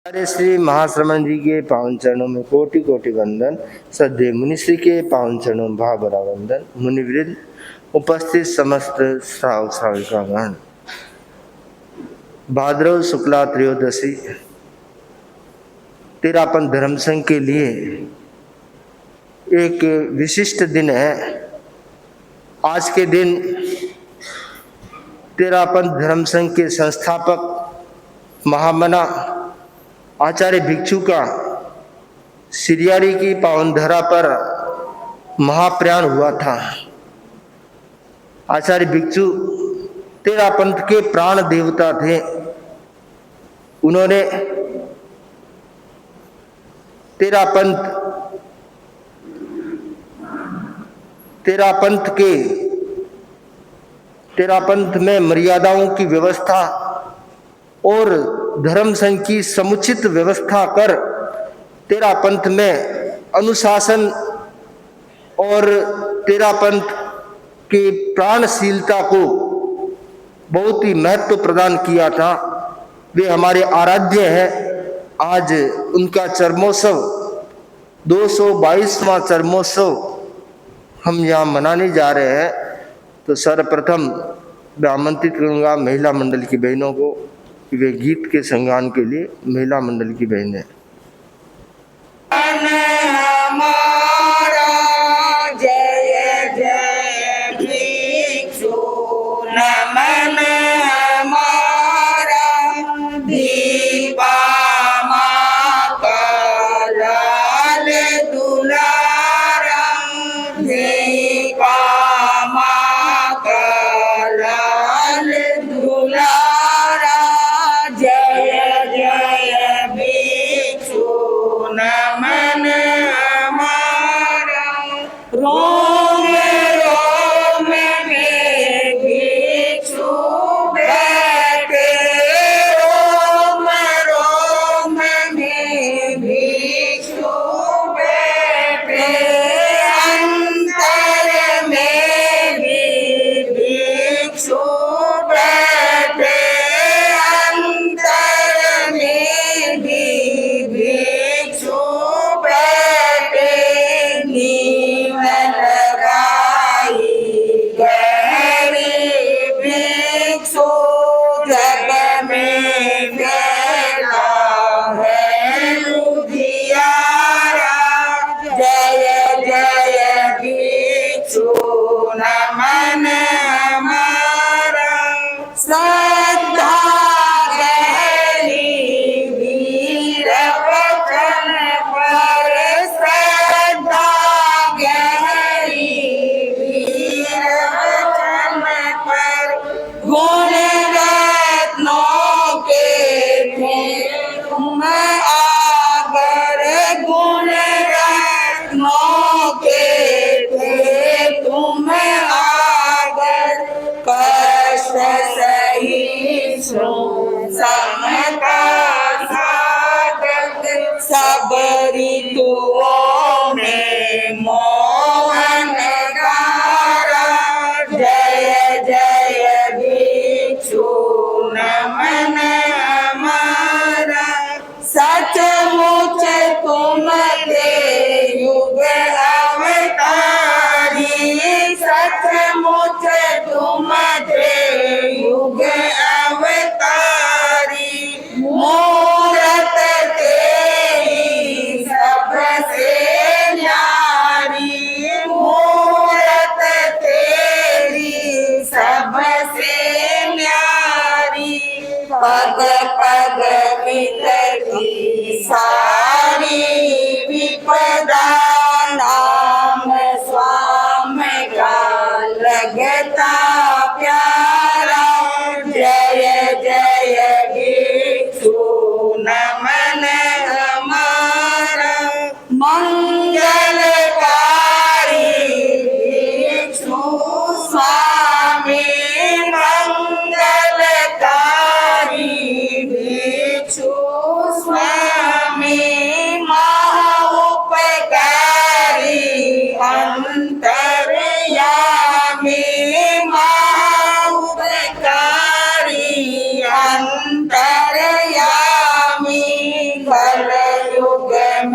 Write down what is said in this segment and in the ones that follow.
हमारे श्री महाश्रमण जी के पावन चरणों में कोटि कोटि वंदन। सद्य मुनिश्री के पावन चरणों में भाव भरा वंदन। मुनिवृंद, उपस्थित समस्त श्राव श्राविकागण, भाद्रव शुक्ला त्रयोदशी तेरापन धर्म संघ के लिए एक विशिष्ट दिन है। आज के दिन तेरापन धर्म संघ के संस्थापक महामना आचार्य भिक्षु का सिरियारी की पावन धरा पर महाप्रयाण हुआ था। आचार्य भिक्षु तेरा पंथ के प्राण देवता थे। उन्होंने तेरा पंथ में मर्यादाओं की व्यवस्था और धर्म संघ की समुचित व्यवस्था कर तेरा पंथ में अनुशासन और तेरा पंथ की प्राणशीलता को बहुत ही महत्व प्रदान किया था। वे हमारे आराध्य हैं। आज उनका चरमोत्सव 222वां चरमोत्सव हम यहाँ मनाने जा रहे हैं। तो सर्वप्रथम मैं आमंत्रित करूँगा महिला मंडल की बहनों को, वे गीत के संगान के लिए महिला मंडल की बहनें।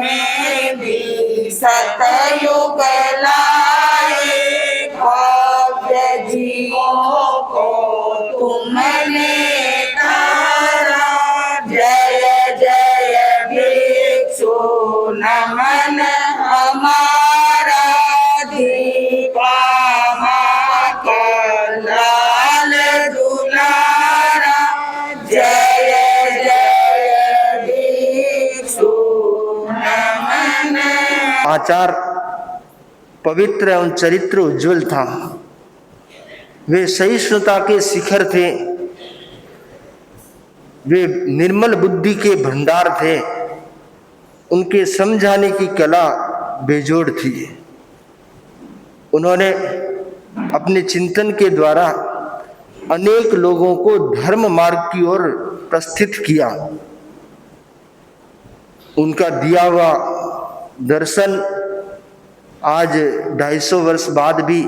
में भी सतयुग लाए, भव्य जीवों को तुमने तारा। जय जय भिक्षु नमन हमारा, दीपा माँ का लाल दुलारा। जय जय भिक्षु नमन। आचार पवित्र एवं चरित्र उज्जवल था। वे सहिष्णुता के शिखर थे, वे निर्मल बुद्धि के भंडार थे, उनके समझाने की कला बेजोड़ थी। उन्होंने अपने चिंतन के द्वारा अनेक लोगों को धर्म मार्ग की ओर प्रस्थित किया। उनका दिया हुआ दर्शन आज 250 वर्ष बाद भी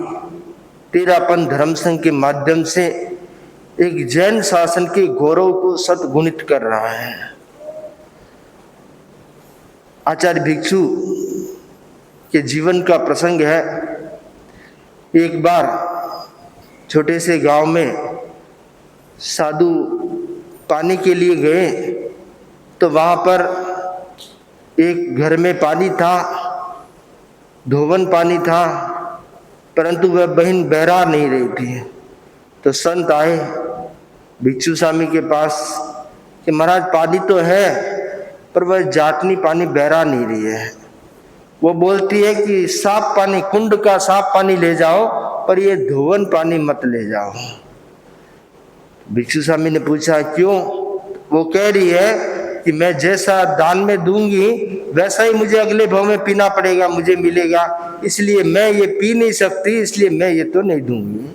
तेरापन धर्म संघ के माध्यम से एक जैन शासन के गौरव को सद्गुणित कर रहा है। आचार्य भिक्षु के जीवन का प्रसंग है। एक बार छोटे से गांव में साधु पानी के लिए गए, तो वहां पर एक घर में पानी था, धोवन पानी था, परंतु वह बहन बहरा नहीं रही थी। तो संत आए भिक्षु स्वामी के पास कि महाराज पानी तो है, पर वह जाटनी पानी बहरा नहीं रही है। वो बोलती है कि साफ पानी, कुंड का साफ पानी ले जाओ, पर ये धोवन पानी मत ले जाओ। भिक्षु स्वामी ने पूछा क्यों? वो कह रही है कि मैं जैसा दान में दूंगी वैसा ही मुझे अगले भाव में पीना पड़ेगा, मुझे मिलेगा, इसलिए मैं ये पी नहीं सकती, इसलिए मैं ये तो नहीं दूंगी।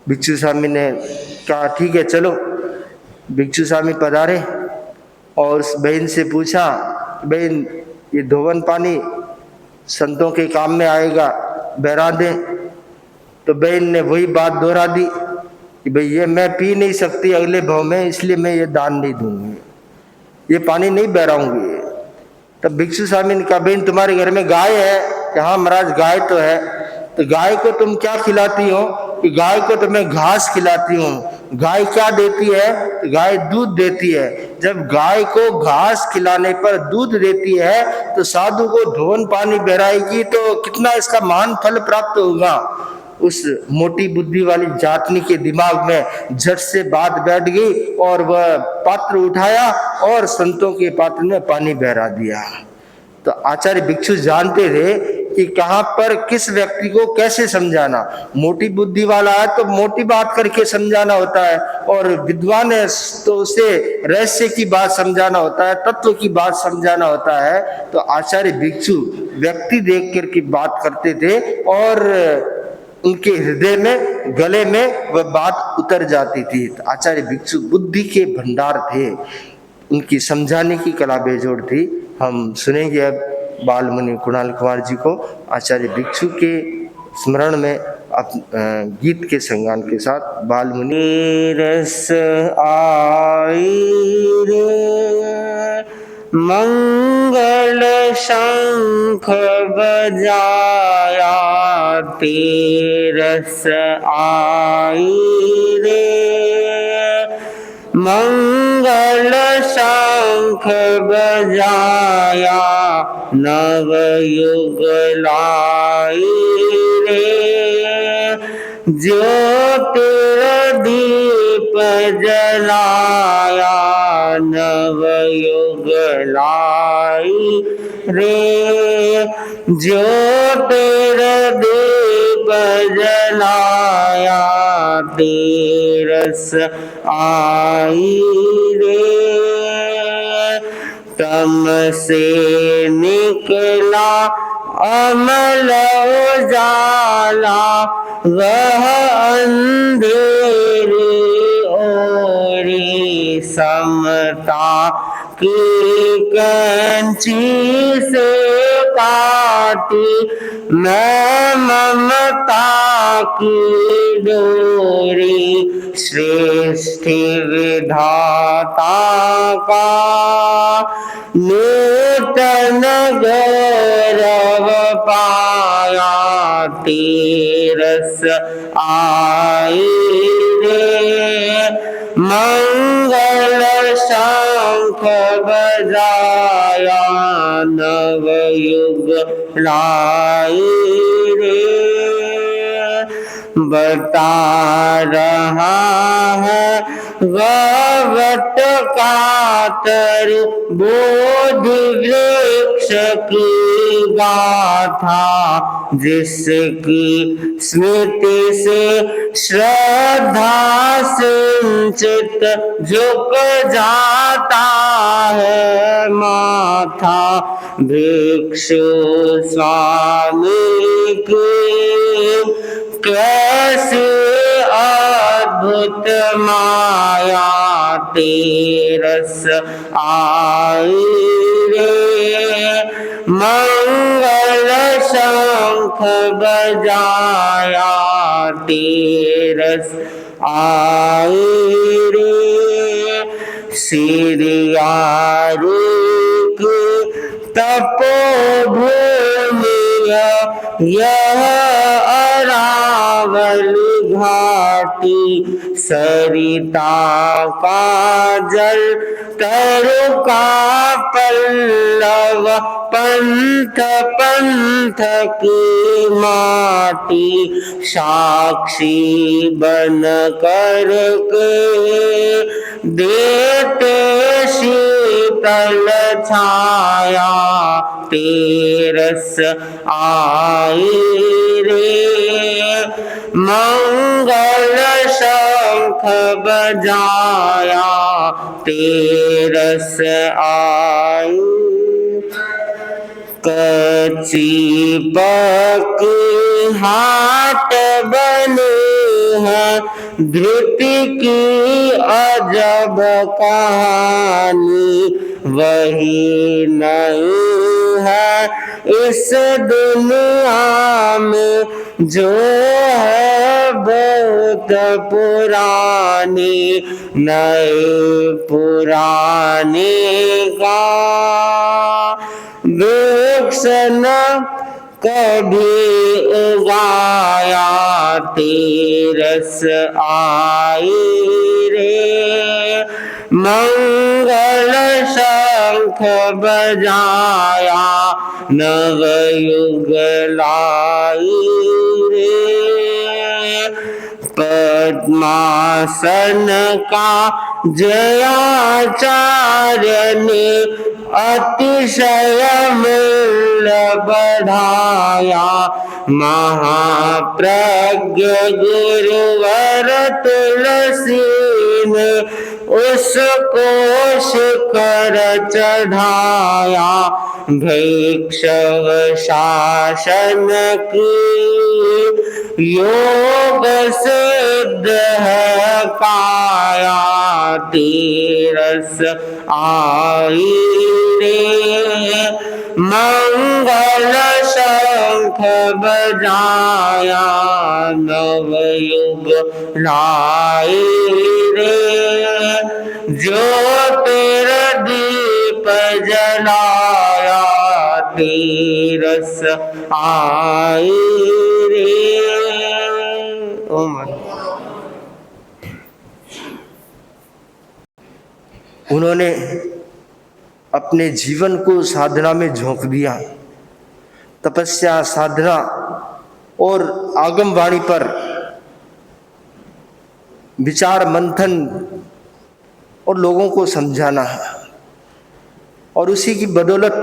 भिक्षु स्वामी ने कहा ठीक है चलो। भिक्षु स्वामी पधारे और उस बहन से पूछा, बहन ये धोवन पानी संतों के काम में आएगा, बहरा दे। तो बहन ने वही बात दोहरा दी कि भाई ये मैं पी नहीं सकती अगले भाव में, इसलिए मैं ये दान नहीं दूंगी, ये पानी नहीं बहराऊंगी। तब भिक्षु स्वामी ने कहा बहन तुम्हारे घर में गाय है? कि हाँ महाराज गाय तो है। तो गाय को तुम क्या खिलाती हो? कि गाय को तो मैं घास खिलाती हूँ। गाय क्या देती है? तो गाय दूध देती है। जब गाय को घास खिलाने पर दूध देती है तो साधु को धोवन पानी बहराएगी तो कितना इसका महान फल प्राप्त होगा। उस मोटी बुद्धि वाली जाटनी के दिमाग में झट से बात बैठ गई और वह पात्र उठाया और संतों के पात्र में पानी बहरा दिया। तो आचार्य भिक्षु जानते थे कि कहां पर किस व्यक्ति को कैसे समझाना। मोटी बुद्धि वाला है तो मोटी बात करके समझाना होता है, और विद्वान है तो उसे रहस्य की बात समझाना होता है, तत्व की बात समझाना होता है। तो आचार्य भिक्षु व्यक्ति देख करके बात करते थे और उनके हृदय में, गले में वह बात उतर जाती थी। तो आचार्य भिक्षु बुद्धि के भंडार थे, उनकी समझाने की कला बेजोड़ थी। हम सुनेंगे अब बाल मुनि कुणाल कुमार जी को आचार्य भिक्षु के स्मरण में गीत के संगान के साथ। बाल मुनि रस आई रे, मंगल शंख बजाया, तेरस आई रे, मंगल शंख बजाया, नवयुग लाई रे, ज्योतिर दीप जलाया, नवयुग लाई रे, ज्योतिर दीप जलाया, तेरस आई रे, तम से निकला अमल उजाला, वह अंधेरी ओरी, समता की कैंची से काटी, मैं ममता की डोरी, श्रेष्ठी विधाता का नित तन गौरव पाया तेरस आई रे मंगल शंख बजाया नवयुग लाई रे बता रहा है वट कातर बोध वृक्ष की गाथा जिसकी स्मृति से श्रद्धा सिंचित झुक जाता है माथा भिक्षु स्वामी की कैसी अद्भुत माया तेरस आई रे मंगल शंख बजाया तेरस आई रे सिरिया की तपोभूमि यह अरावली घाटी सरिता का जल तरु का पल्लव पंथ पंथ की माटी साक्षी बन कर के देते शीतल छाया तेरस आई रे मंगल शंख बजाया तेरस आई कच्ची पक्की हाट बनी है धृति की अजब कहानी वही नहीं है इस दुनिया में जो है बहुत पुरानी नए पुराने का वृक्ष न कभी उगाया तेरस आई रे मंगल शंख बजाया नवयुग लाई रे पद्मासन का जयाचार्य ने अतिशय मूल्य बढ़ाया महाप्रज्ञ गुरुवर तुलसी ने उसको शिखर चढ़ाया भिक्षव शासन की योग सिद्ध है काया तेरस आई रे मंगल शंख बजाया नवयुग लाई रे जो तेरा दीप जलाया तेरस आई रे ओम। उन्होंने अपने जीवन को साधना में झोंक दिया। तपस्या, साधना और आगम वाणी पर विचार मंथन और लोगों को समझाना है, और उसी की बदौलत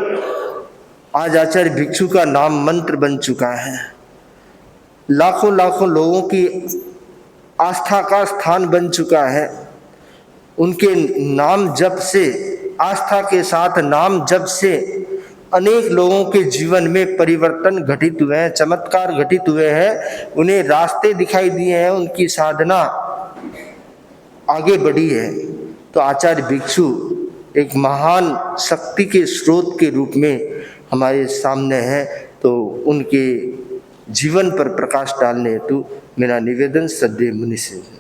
आज आचार्य भिक्षु का नाम मंत्र बन चुका है। लाखों लाखों लोगों की आस्था का स्थान बन चुका है। उनके नाम जप से, आस्था के साथ नाम जप से अनेक लोगों के जीवन में परिवर्तन घटित हुए हैं, चमत्कार घटित हुए हैं, उन्हें रास्ते दिखाई दिए हैं, उनकी साधना आगे बढ़ी है। तो आचार्य भिक्षु एक महान शक्ति के स्रोत के रूप में हमारे सामने है। तो उनके जीवन पर प्रकाश डालने हेतु मेरा निवेदन श्रद्धेय मुनि से है।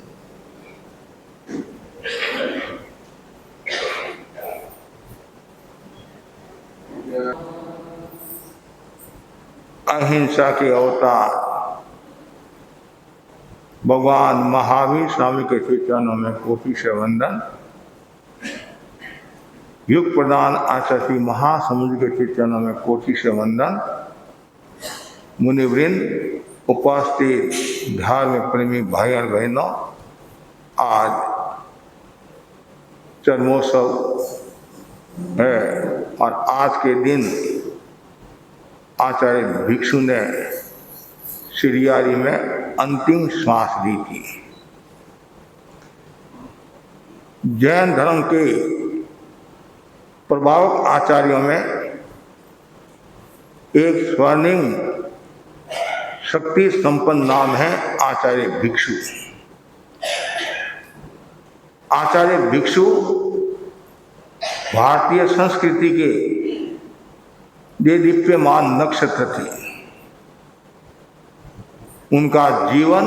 अहिंसा के अवतार भगवान महावीर स्वामी के चरणों में कोटि से वंदन। युग प्रधान आचार्य श्री महासमुद्र के चरणों में कोटि से वंदन। मुनिवृंद, उपस्थित धार्मिक प्रेमी भाई और बहनों, आज जन्मोत्सव है और आज के दिन आचार्य भिक्षु ने सिरियारी में अंतिम श्वास दी थी। जैन धर्म के प्रभावक आचार्यों में एक स्वर्णिम शक्ति संपन्न नाम है आचार्य भिक्षु। आचार्य भिक्षु भारतीय संस्कृति के दीप्यमान नक्षत्र थे। उनका जीवन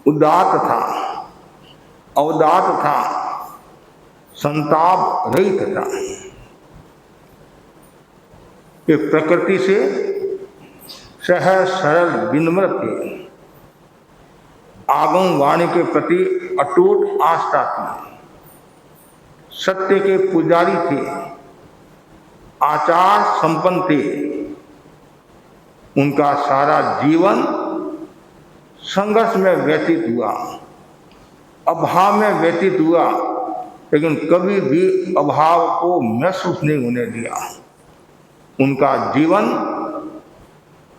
उदात्त था, अवदात था, संताप रहित था। वे प्रकृति से सहज सरल विनम्र थे। आगम वाणी के प्रति अटूट आस्था थी। सत्य के पुजारी थे। आचार संपन्न थे। उनका सारा जीवन संघर्ष में व्यतीत हुआ, अभाव में व्यतीत हुआ, लेकिन कभी भी अभाव को महसूस नहीं होने दिया। उनका जीवन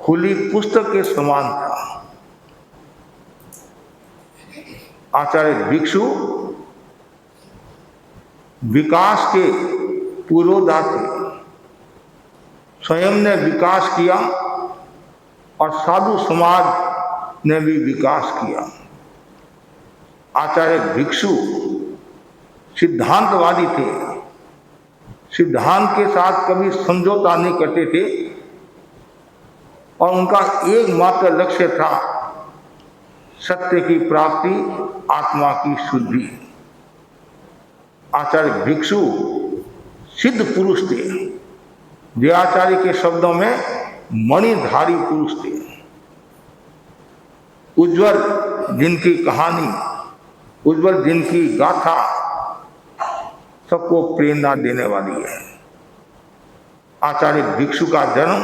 खुली पुस्तक के समान था। आचार्य भिक्षु विकास के पुरोधा थे। स्वयं ने विकास किया और साधु समाज ने भी विकास किया। आचार्य भिक्षु सिद्धांतवादी थे। सिद्धांत के साथ कभी समझौता नहीं करते थे और उनका एकमात्र लक्ष्य था सत्य की प्राप्ति, आत्मा की शुद्धि। आचार्य भिक्षु सिद्ध पुरुष थे। जयाचार्य के शब्दों में मणिधारी पुरुष थे। उज्ज्वल जिनकी कहानी, उज्ज्वल जिनकी गाथा सबको प्रेरणा देने वाली है। आचार्य भिक्षु का जन्म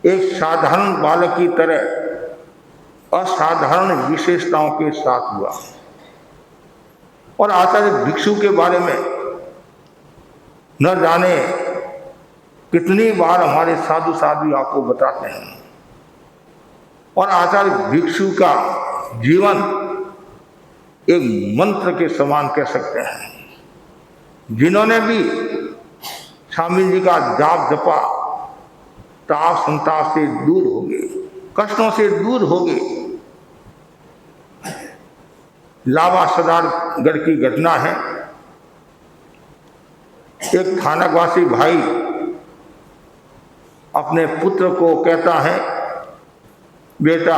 एक साधारण बालक की तरह असाधारण विशेषताओं के साथ हुआ और आचार्य भिक्षु के बारे में न जाने कितनी बार हमारे साधु साधु आपको बताते हैं। और आचार्य भिक्षु का जीवन एक मंत्र के समान कह सकते हैं। जिन्होंने भी स्वामी जी का जाप जपा, ताप संताप से दूर हो गए, कष्टों से दूर हो गए। लावा सदारगढ़ की घटना है। एक थानकवासी भाई अपने पुत्र को कहता है, बेटा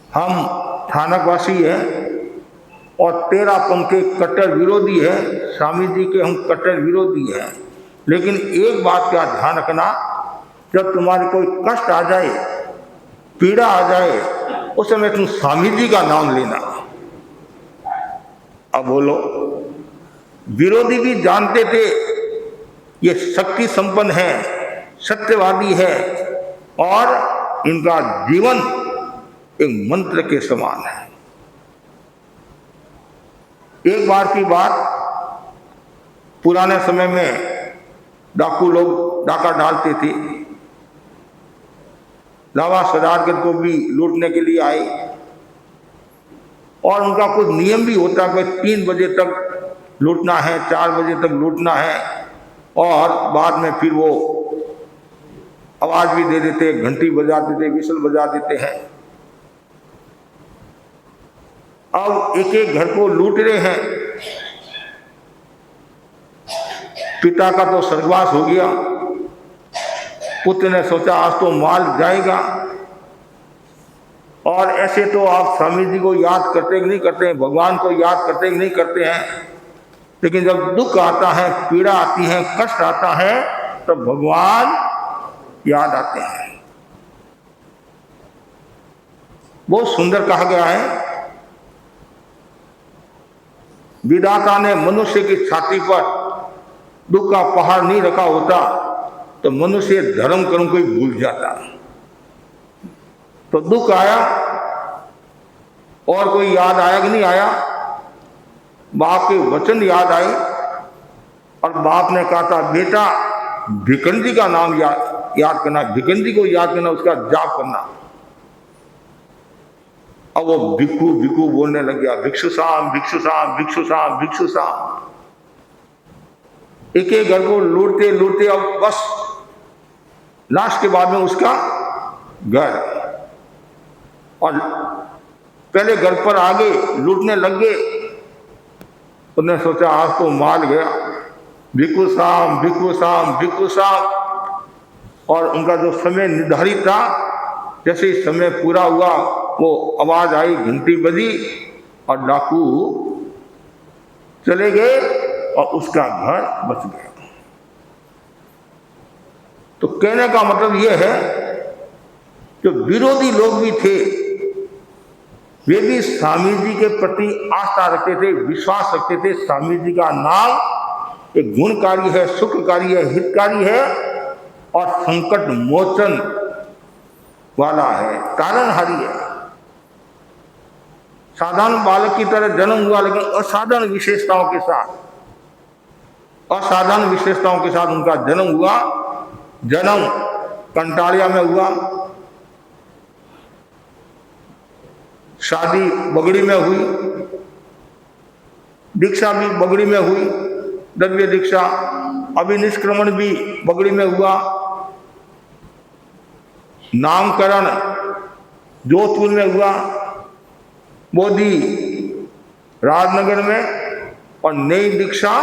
हम थानकवासी हैं और तेरा पंखे कट्टर विरोधी है, स्वामी जी के हम कट्टर विरोधी हैं, लेकिन एक बात का ध्यान रखना, जब तुम्हारे कोई कष्ट आ जाए, पीड़ा आ जाए, उस समय तुम स्वामी जी का नाम लेना। अब बोलो, विरोधी भी जानते थे ये शक्ति संपन्न है, सत्यवादी है और इनका जीवन एक मंत्र के समान है। एक बार की बात, पुराने समय में डाकू लोग डाका डालते थे। लावा सदारगढ़ को भी लूटने के लिए आए और उनका कुछ नियम भी होता है कि 3 बजे तक लूटना है, 4 बजे तक लूटना है और बाद में फिर वो आवाज भी दे देते, घंटी बजा देते, विसल बजा देते हैं। अब एक एक घर को लूट रहे हैं। पिता का तो स्वर्गवास हो गया। पुत्र ने सोचा आज तो माल जाएगा। और ऐसे तो आप स्वामी जी को याद करते कि नहीं करते हैं, भगवान को याद करते कि नहीं करते हैं। लेकिन जब दुख आता है, पीड़ा आती है, कष्ट आता है, तो भगवान याद आते हैं। बहुत सुंदर कहा गया है, विधाता ने मनुष्य की छाती पर दुख का पहाड़ नहीं रखा होता तो मनुष्य धर्म कर्म को ही भूल जाता। तो दुख आया और कोई याद आया कि नहीं आया? बाप के वचन याद आए और बाप ने कहा था, बेटा भिकंडी का नाम याद करना, भिकंडी को याद करना, उसका जाप करना। अब वो भिक्खु भिक्खु बोलने लग गया, भिक्षु साम भिक्षु साम भिक्षु साम भिक्षु साम। एक एक घर को लूटते लूटते अब बस लास्ट के बाद में उसका घर, और पहले घर पर आगे लूटने लग गए। उन्होंने सोचा आज तो माल गया, भिक्खु साम भिक्खु साम भिक्खु साम। और उनका जो समय निर्धारित था, जैसे ही समय पूरा हुआ वो आवाज आई, घंटी बजी और डाकू चले गए और उसका घर बच गया। तो कहने का मतलब यह है, जो विरोधी लोग भी थे वे भी स्वामी जी के प्रति आस्था रखते थे, विश्वास रखते थे। स्वामी जी का नाम एक गुणकारी है, सुखकारी है, हितकारी है और संकट मोचन वाला है, तारणहारी है। साधारण बालक की तरह जन्म हुआ, लेकिन असाधारण विशेषताओं के साथ, असाधारण विशेषताओं के साथ उनका जन्म हुआ। जन्म कंटालिया में हुआ, शादी बगड़ी में हुई, दीक्षा भी बगड़ी में हुई, द्रव्य दीक्षा, अभिनिष्क्रमण भी बगड़ी में हुआ, नामकरण जोधपुर में हुआ, बोधि राजनगर में, और नई दीक्षा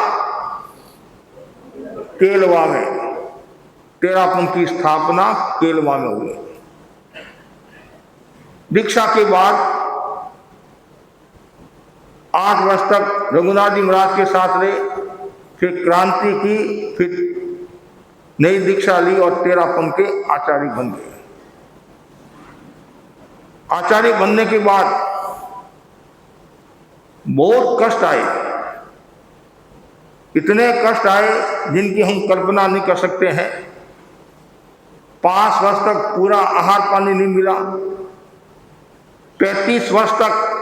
केलवा में, तेरापन की स्थापना केलवा में हुई। दीक्षा के बाद 8 वर्ष तक रघुनाथ जी महाराज के साथ रहे, फिर क्रांति की, फिर नई दीक्षा ली और तेरापन के आचार्य बन गए। आचार्य बनने के बाद बहुत कष्ट आए, इतने कष्ट आए जिनकी हम कल्पना नहीं कर सकते हैं। 5 वर्ष तक पूरा आहार पानी नहीं मिला, 35 वर्ष तक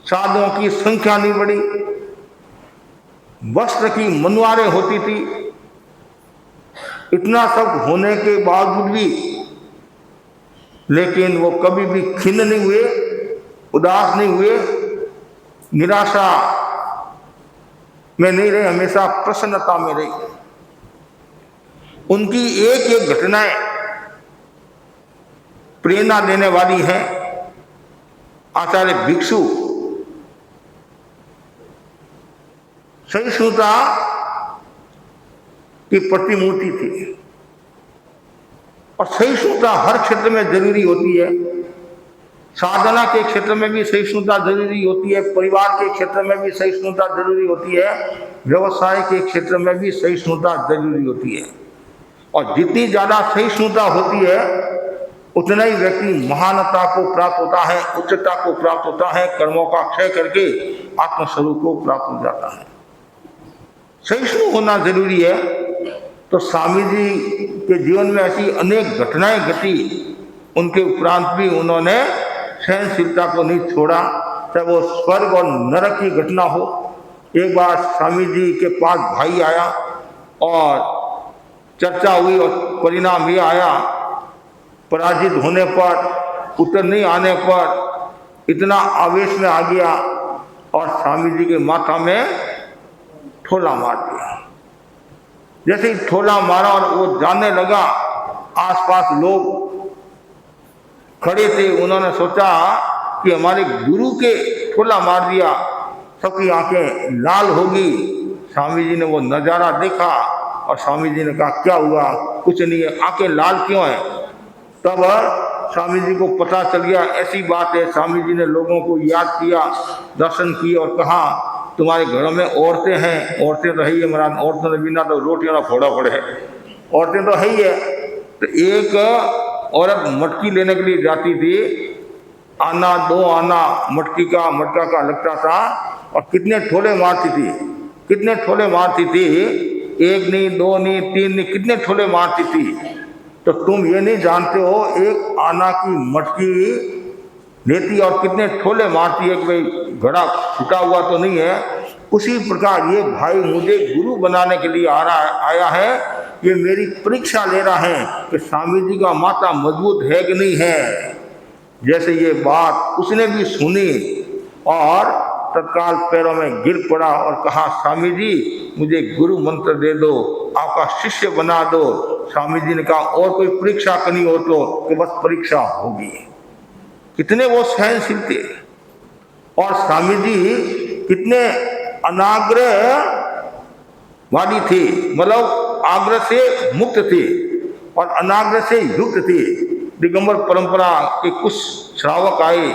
साधुओं की संख्या नहीं बढ़ी, वस्त्र की मनवारें होती थी। इतना सब होने के बावजूद भी लेकिन वो कभी भी खिन्न नहीं हुए, उदास नहीं हुए, निराशा में नहीं रहे, हमेशा प्रसन्नता में रहे। उनकी एक एक घटनाएं प्रेरणा देने वाली हैं। आचार्य भिक्षु सहिष्णुता की प्रतिमूर्ति थी, और सहिष्णुता हर क्षेत्र में जरूरी होती है। साधना के क्षेत्र में भी सहिष्णुता जरूरी होती है, परिवार के क्षेत्र में भी सहिष्णुता जरूरी होती है, व्यवसाय के क्षेत्र में भी सहिष्णुता जरूरी होती है। और जितनी ज्यादा सहिष्णुता होती है उतना ही व्यक्ति महानता को प्राप्त होता है, उच्चता को प्राप्त होता है, कर्मों का क्षय करके आत्मस्वरूप को प्राप्त हो जाता है। सहिष्णु होना जरूरी है। तो स्वामी जी के जीवन में ऐसी अनेक घटनाएं घटी, उनके उपरांत भी उन्होंने सहनशीलता को नहीं छोड़ा, चाहे वो स्वर्ग और नरक की घटना हो। एक बार स्वामी जी के पास भाई आया और चर्चा हुई और परिणाम ये आया, पराजित होने पर, उत्तर नहीं आने पर इतना आवेश में आ गया और स्वामी जी के माथा में ठोला मार दिया। जैसे ही ठोला मारा और वो जानने लगा, आसपास लोग खड़े थे, उन्होंने सोचा कि हमारे गुरु के ठोला मार दिया, सबकी आंखें लाल होगी। स्वामी जी ने वो नज़ारा देखा और स्वामी जी ने कहा क्या हुआ? कुछ नहीं है। आंखें लाल क्यों है? तब स्वामी जी को पता चल गया ऐसी बात है। स्वामी जी ने लोगों को याद किया, दर्शन किए और कहा तुम्हारे घरों में औरतें हैं, औरतें तो है ही है महाराज, औरतों के बिना तो रोटियों का फोड़ा पड़े है, औरतें तो है ही है। तो एक औरत मटकी लेने के लिए जाती थी, आना 2 आना मटका का लगता था, और कितने ठोले मारती थी, कितने ठोले मारती थी, 1 नहीं 2 नहीं 3 नहीं, कितने ठोले मारती थी। तो तुम ये नहीं जानते हो एक आना की मटकी लेती और कितने ठोले मारती है कि भाई घड़ा फूटा हुआ तो नहीं है। उसी प्रकार ये भाई मुझे गुरु बनाने के लिए आया है, ये मेरी परीक्षा ले रहा है कि स्वामी जी का माथा मजबूत है कि नहीं है। जैसे ये बात उसने भी सुनी और तत्काल पैरों में गिर पड़ा और कहा, स्वामी जी मुझे गुरु मंत्र दे दो, आपका शिष्य बना दो। स्वामी जी ने कहा और कोई परीक्षा करनी हो तो कि बस परीक्षा होगी। कितने वो सहनशील थे, और स्वामी जी कितने अनाग्रह वादी थे, मतलब आग्रह से मुक्त थे और अनाग्रह से युक्त थे। दिगंबर परंपरा के कुछ श्रावक आए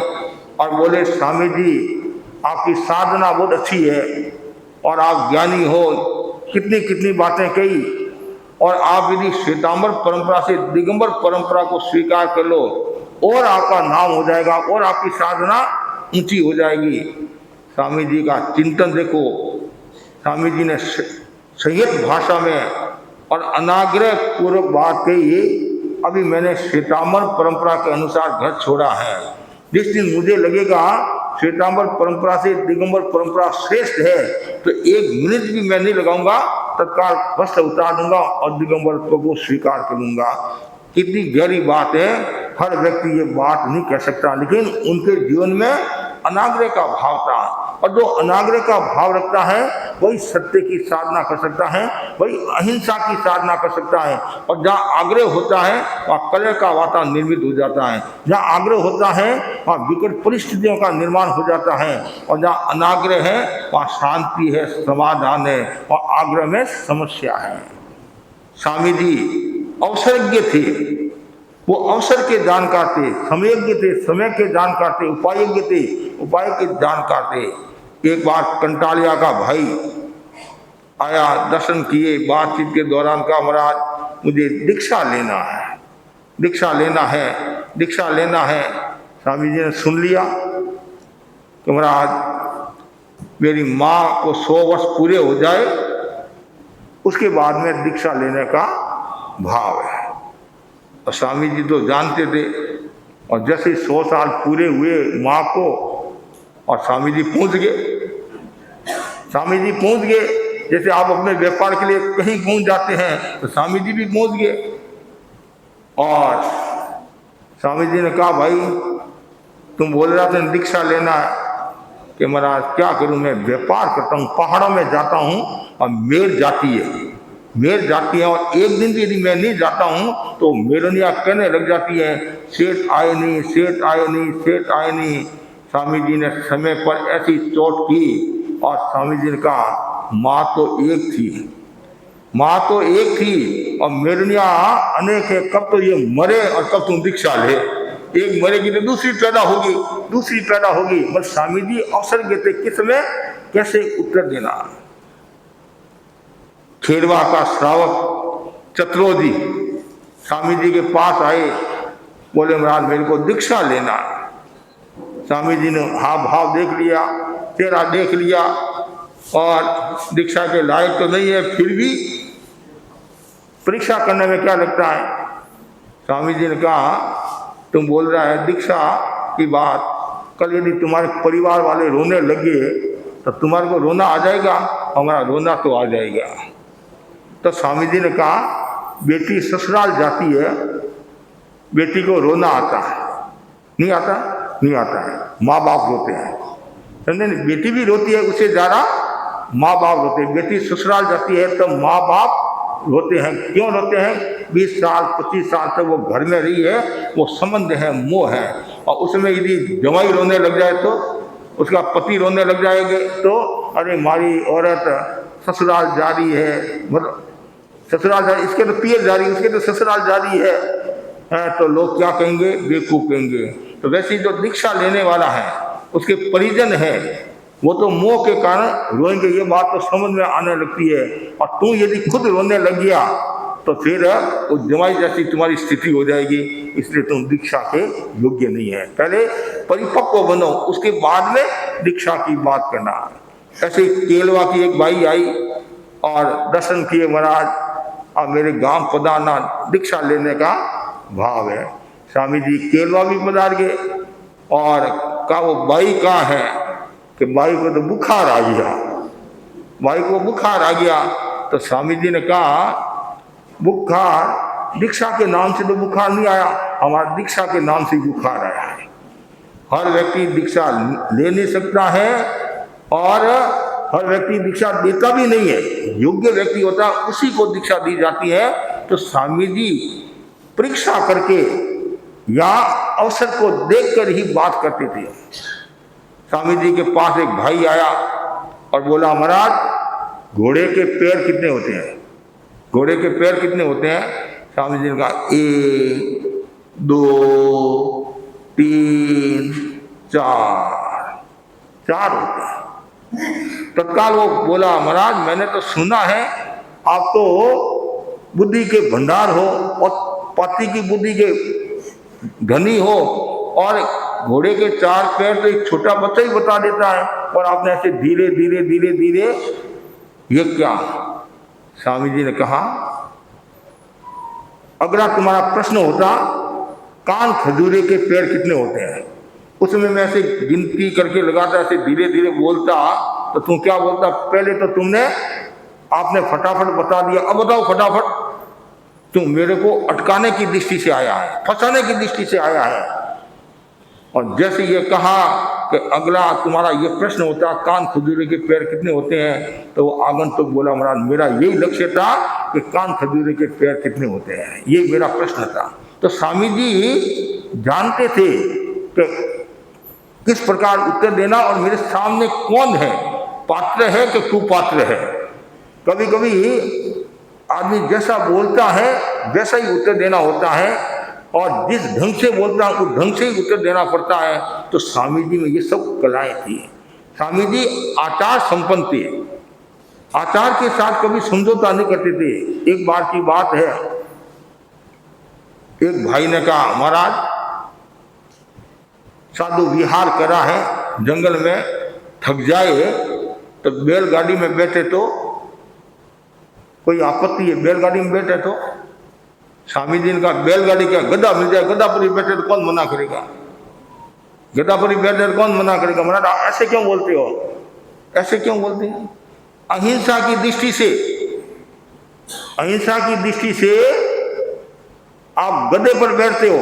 और बोले, स्वामी जी आपकी साधना बहुत अच्छी है और आप ज्ञानी हो, कितनी कितनी बातें कही, और आप यदि श्वेतांबर परंपरा से दिगंबर परंपरा को स्वीकार कर लो और आपका नाम हो जाएगा और आपकी साधना ऊंची हो जाएगी। स्वामी जी का चिंतन देखो, स्वामी जी ने संयत भाषा में और अनाग्रह पूर्वक बात कही, अभी मैंने श्वेतांबर परंपरा के अनुसार घर छोड़ा है, जिस दिन मुझे लगेगा श्वेतांबर परंपरा से दिगंबर परंपरा श्रेष्ठ है तो 1 मिनट भी मैं नहीं लगाऊंगा, तत्काल वस्त्र उतार दूंगा और दिगंबर को स्वीकार करूंगा। कितनी गहरी बात है, हर व्यक्ति ये बात नहीं कह सकता, लेकिन उनके जीवन में अनाग्रह का भाव था, और जो अनाग्रह का भाव रखता है वही सत्य की साधना कर सकता है, वही अहिंसा की साधना कर सकता है। और जहाँ आग्रह होता है वहाँ कलह का वातावरण निर्मित हो जाता है, जहाँ आग्रह होता है वहाँ विकट परिस्थितियों का निर्माण हो जाता है, और जहाँ अनाग्रह है वहाँ शांति है, समाधान है, और आग्रह में समस्या है। स्वामी जी अवसरज्ञ थे, वो अवसर के जानकार थे, समयज्ञ थे, समय के जानकार थे, उपायज्ञ थे, उपाय के जानकार थे। एक बार कंटालिया का भाई आया, दर्शन किए, बातचीत के दौरान कहा, महाराज मुझे दीक्षा लेना है, दीक्षा लेना है, दीक्षा लेना है। स्वामी जी ने सुन लिया कि महाराज मेरी माँ को 100 वर्ष पूरे हो जाए उसके बाद में दीक्षा लेने का भाव है। और स्वामी जी तो जानते थे, और जैसे 100 साल पूरे हुए माँ को, और स्वामी जी पहुंच गए, स्वामी जी पहुंच गए। जैसे आप अपने व्यापार के लिए कहीं पहुंच जाते हैं तो स्वामी जी भी पहुंच गए, और स्वामी जी ने कहा, भाई तुम बोल रहा था दीक्षा लेना है, कि महाराज क्या करूं, मैं व्यापार करता हूं, पहाड़ों में जाता हूं और मेल जाती है, मेल जाती है, और एक दिन भी यदि मैं नहीं जाता हूं तो मेरनिया कहने लग जाती है, सेठ आए नहीं, सेठ आए नहीं, सेठ आए नहीं। स्वामी जी ने समय पर ऐसी चोट की, और स्वामी जी ने कहा, माँ तो एक थी, माँ तो एक थी और मेरनिया अनेक है, कब तो ये मरे और कब तुम दीक्षा ले, एक मरेगी तो दूसरी पैदा होगी, दूसरी पैदा होगी। बस स्वामी जी अवसर देते किस में कैसे उत्तर देना। खेरवा का श्रावक चतुरोजी स्वामी जी के पास आए, बोले महाराज मेरे को दीक्षा लेना। स्वामी जी ने हाव भाव देख लिया, चेहरा देख लिया, और दीक्षा के लायक तो नहीं है, फिर भी परीक्षा करने में क्या लगता है। स्वामी जी ने कहा, तुम बोल रहा है दीक्षा की बात, कल यदि तुम्हारे परिवार वाले रोने लगे तो तुम्हारे को रोना आ जाएगा, हमारा रोना तो आ जाएगा। तो स्वामी जी ने कहा, बेटी ससुराल जाती है, बेटी को रोना आता है, नहीं आता, नहीं आता है, माँ बाप रोते हैं, समझे नहीं, बेटी भी रोती है, उससे ज़्यादा माँ बाप रोते हैं। बेटी ससुराल जाती है तो माँ बाप रोते हैं, क्यों रोते हैं, 20 साल 25 साल तक वो घर में रही है, वो संबंध है, मोह है, और उसमें यदि जवाई रोने लग जाए तो उसका पति रोने लग जाएंगे तो अरे हमारी औरत ससुराल जा रही है, मतलब ससुराल जा रही, इसके तो पियर जा रही है, उसके तो ससुराल जा रही है, तो लोग क्या कहेंगे, बेवकूफ कहेंगे। तो वैसे जो दीक्षा लेने वाला है उसके परिजन है, वो तो मोह के कारण रोएंगे, ये बात तो समझ में आने लगती है। और तू यदि खुद रोने लग गया तो फिर वो जमाई जैसी तुम्हारी स्थिति हो जाएगी। इसलिए तुम दीक्षा के योग्य नहीं है। पहले परिपक्व बनो, उसके बाद में दीक्षा की बात करना। ऐसे केलवा की एक बाई आई और दर्शन किए महाराज, अब मेरे गांव पधारना, दीक्षा लेने का भाव है। स्वामी जी केलवा भी पधार गए और कहा वो बाई कहाँ है, कि बाई को तो बुखार आ गया, बाई को बुखार आ गया। तो स्वामी जी ने कहा बुखार दीक्षा के नाम से तो बुखार नहीं आया, हमारा दीक्षा के नाम से बुखार आया है। हर व्यक्ति दीक्षा ले नहीं सकता है और हर व्यक्ति दीक्षा देता भी नहीं है। योग्य व्यक्ति होता है उसी को दीक्षा दी जाती है। तो स्वामी जी परीक्षा करके या अवसर को देखकर ही बात करते थे। स्वामी जी के पास एक भाई आया और बोला महाराज घोड़े के पैर कितने होते हैं, घोड़े के पैर कितने होते हैं? स्वामी जी ने कहा 1 2 3 4 होते हैं। तत्काल वो बोला महाराज मैंने तो सुना है आप तो बुद्धि के भंडार हो और पति की बुद्धि के धनी हो, और घोड़े के 4 पैर तो एक छोटा बच्चा ही बता देता है, और आपने ऐसे धीरे धीरे धीरे धीरे ये क्या? स्वामी जी ने कहा अगर तुम्हारा प्रश्न होता कान खजूरे के पैर कितने होते हैं, उसमें मैं ऐसे गिनती करके लगाता, ऐसे धीरे धीरे बोलता, तो तुम क्या बोलता? पहले तो आपने फटाफट बता दिया, अब बताओ फटाफट। तुम मेरे को अटकाने की दृष्टि से आया है, फंसाने की दृष्टि से आया है। और जैसे ये कहा कि अगला तुम्हारा ये प्रश्न होता कान खजूरे के पैर कितने होते हैं, तो वो आगंतुक बोला महाराज मेरा यही लक्ष्य था कि कान खजूरे के पैर कितने होते हैं, ये मेरा प्रश्न था। तो स्वामी जी जानते थे कि किस प्रकार उत्तर देना, और मेरे सामने कौन है, पात्र है कि कुपात्र है। कभी कभी आदमी जैसा बोलता है वैसा ही उत्तर देना होता है, और जिस ढंग से बोलता है उस ढंग से ही उत्तर देना पड़ता है। तो स्वामी जी में ये सब कलाएं थी। स्वामी जी आचार संपन्न थे, आचार के साथ कभी समझौता नहीं करते थे। एक बार की बात है, एक भाई ने कहा महाराज साधु विहार करा है जंगल में, थक जाए तो बैलगाड़ी में बैठे तो कोई आपत्ति है? बैलगाड़ी में बैठे तो? स्वामी जी ने कहा बैलगाड़ी क्या गधा मिल जाए, गधा पर ही बैठे तो कौन मना करेगा, गधा पर ही बैठे तो कौन मना करेगा। महाराज ऐसे क्यों बोलते हो, ऐसे क्यों बोलते हैं? अहिंसा की दृष्टि से, अहिंसा की दृष्टि से आप गधे पर बैठते हो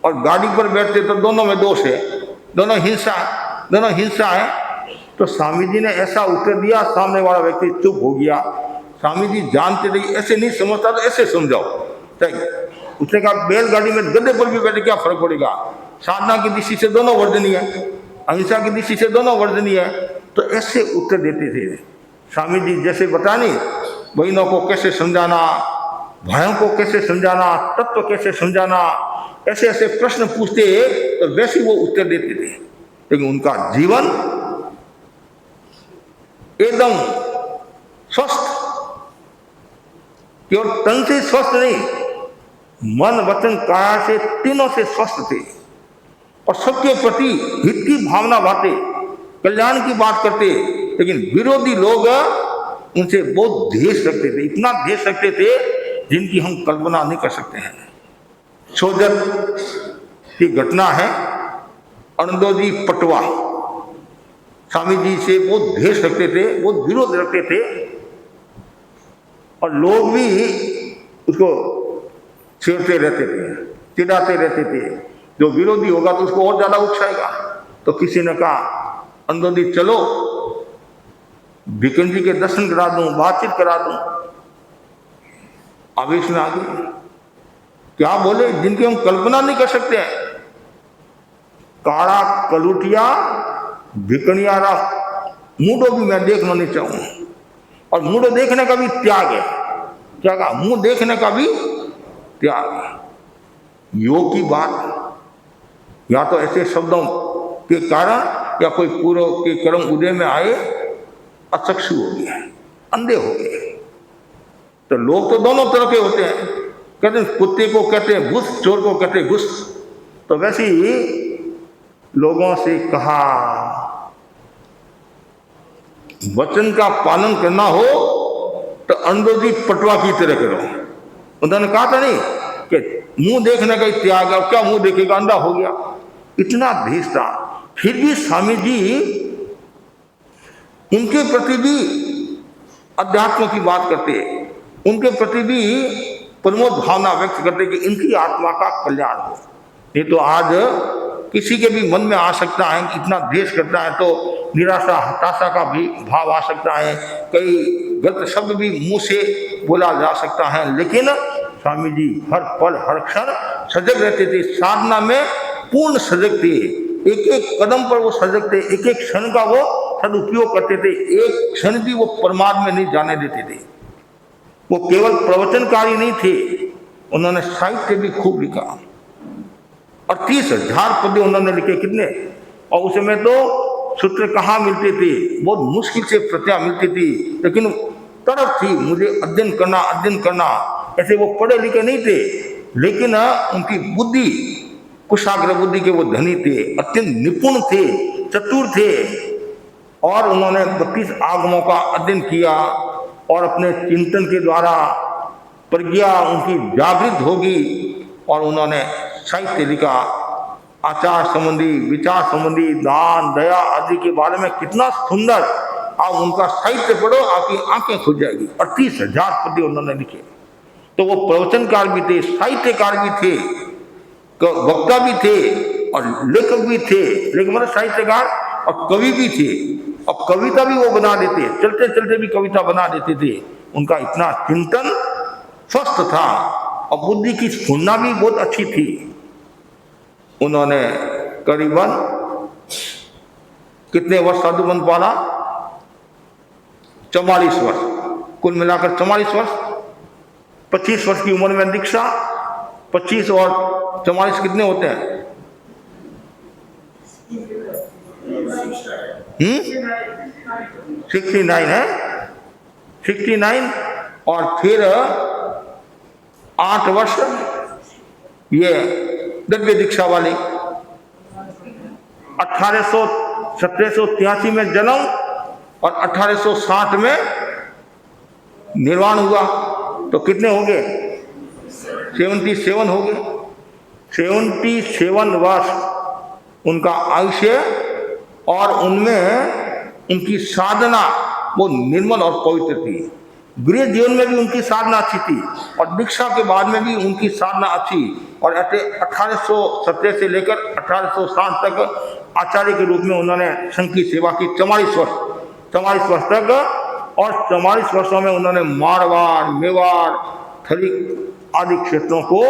और गाड़ी पर बैठते तो दोनों में दोष है, दोनों हिंसा है। तो स्वामी जी ने ऐसा उत्तर दिया, सामने वाला व्यक्ति चुप हो गया। स्वामी जी जानते थे ऐसे नहीं समझता तो ऐसे समझाओ। उसने कहा बैलगाड़ी में गधे पर भी बैठे क्या फर्क पड़ेगा, साधना की दृष्टि से दोनों वर्जनीय है, अहिंसा की दृष्टि से दोनों वर्जनीय है। तो ऐसे उत्तर देते थे स्वामी जी। जैसे बताने बहनों को कैसे समझाना, भाइयों को कैसे समझाना, तत्व कैसे समझाना, ऐसे ऐसे प्रश्न पूछते तो वैसे वो उत्तर देते थे। लेकिन उनका जीवन एकदम स्वस्थ, केवल तन से स्वस्थ नहीं, मन वचन काया से तीनों से स्वस्थ थे। और सबके प्रति हित की भावना बांटे, कल्याण की बात करते। लेकिन विरोधी लोग उनसे बहुत द्वेष रखते थे, इतना द्वेष रखते थे जिनकी हम कल्पना नहीं कर सकते हैं। सोजत की घटना है, अनंदोजी पटवा स्वामी जी से बहुत द्वेष रखते थे, बहुत विरोध रखते थे, और लोग भी उसको छेड़ते रहते थे, चिढ़ाते रहते थे। जो विरोधी होगा तो उसको और ज्यादा उकसाएगा। तो किसी ने कहा अंदोजी चलो भिकन जी के दर्शन करा दूं, बातचीत करा दूं। आवेश में आ गए, क्या बोले जिनकी हम कल्पना नहीं कर सकते हैं। काड़ा कलुटिया भिकनियारा मूडो भी मैं देखना नहीं चाहूँ, और मूडो देखने का भी त्याग है। क्या कहा? मुंह देखने का भी त्याग है। योग की बात, या तो ऐसे शब्दों के कारण या कोई पूर्व के कर्म उदय में आए, अचक्षु हो गया, अंधे हो गए। तो लोग तो दोनों तरह के होते हैं, कहते हैं कुत्ते को कहते हैं घुस, चोर को कहते हैं घुस। तो वैसे ही लोगों से कहा वचन का पालन करना हो तो अंडोजी पटवा की तरह करो। उन्होंने कहा था नहीं कि मुंह देखने का त्याग, अब क्या मुंह देखेगा, अंधा हो गया, इतना भेष था। फिर भी स्वामी जी उनके प्रति भी अध्यात्म की बात करते, उनके प्रति भी प्रमोद भावना व्यक्त करते कि इनकी आत्मा का कल्याण हो। नहीं तो आज किसी के भी मन में आ सकता है, इतना द्वेष करता है तो निराशा हताशा का भी भाव आ सकता है, कई गलत शब्द भी मुंह से बोला जा सकता है। लेकिन स्वामी जी हर पल हर क्षण सजग रहते थे, साधना में पूर्ण सजग थे, एक एक कदम पर वो सजग थे, एक एक क्षण का वो सदुपयोग करते थे, एक क्षण भी वो प्रमाद में नहीं जाने देते थे। वो केवल प्रवचनकारी नहीं थे, उन्होंने साहित्य भी खूब लिखा और 30,000 पद्य उन्होंने लिखे। कितने? और उस समय तो सूत्र कहाँ मिलते थे, बहुत मुश्किल से प्रतियां मिलती थी, लेकिन तड़प थी मुझे अध्ययन करना, अध्ययन करना। ऐसे वो पढ़े लिखे नहीं थे, लेकिन उनकी बुद्धि, कुशाग्र बुद्धि के वो धनी थे, अत्यंत निपुण थे, चतुर थे। और उन्होंने 32 आगमों का अध्ययन किया और अपने चिंतन के द्वारा प्रज्ञा उनकी जागृत होगी और उन्होंने साहित्य लिखा। आचार संबंधी, विचार संबंधी, दान दया आदि के बारे में कितना सुंदर, आप उनका साहित्य पढ़ो आपकी आंखें खुल जाएगी। 38,000 पद्य उन्होंने लिखे। तो वो प्रवचनकार भी थे, साहित्यकार भी थे, वक्ता भी थे और लेखक भी थे, लेकिन मतलब साहित्यकार और कवि भी थे, और कविता भी वो बना देते, चलते चलते भी कविता बना देते थे। उनका इतना चिंतन स्वस्थ था और बुद्धि की स्फुरना भी बहुत अच्छी थी। उन्होंने करीबन कितने वर्ष साधु बन पाला? 44 वर्ष, कुल मिलाकर 44 वर्ष। 25 वर्ष की उम्र में दीक्षा, 25 और 44 कितने होते हैं? 69 है, 69 और फिर 8 वर्ष ये दिव्य दीक्षा वाली। 1783 में जन्म और 1860 में निर्वाण हुआ, तो कितने हो गए? 77 हो गए। 77 वर्ष उनका आयुष्य, और उनमें उनकी साधना वो निर्मल और पवित्र थी। गृह जीवन में भी उनकी साधना अच्छी थी और दीक्षा के बाद में भी उनकी साधना अच्छी। और 1870 से लेकर 1860 तक आचार्य के रूप में उन्होंने संघ की सेवा की 44 वर्ष तक। और 44 वर्षों में उन्होंने मारवाड़, मेवाड़, थली आदि क्षेत्रों को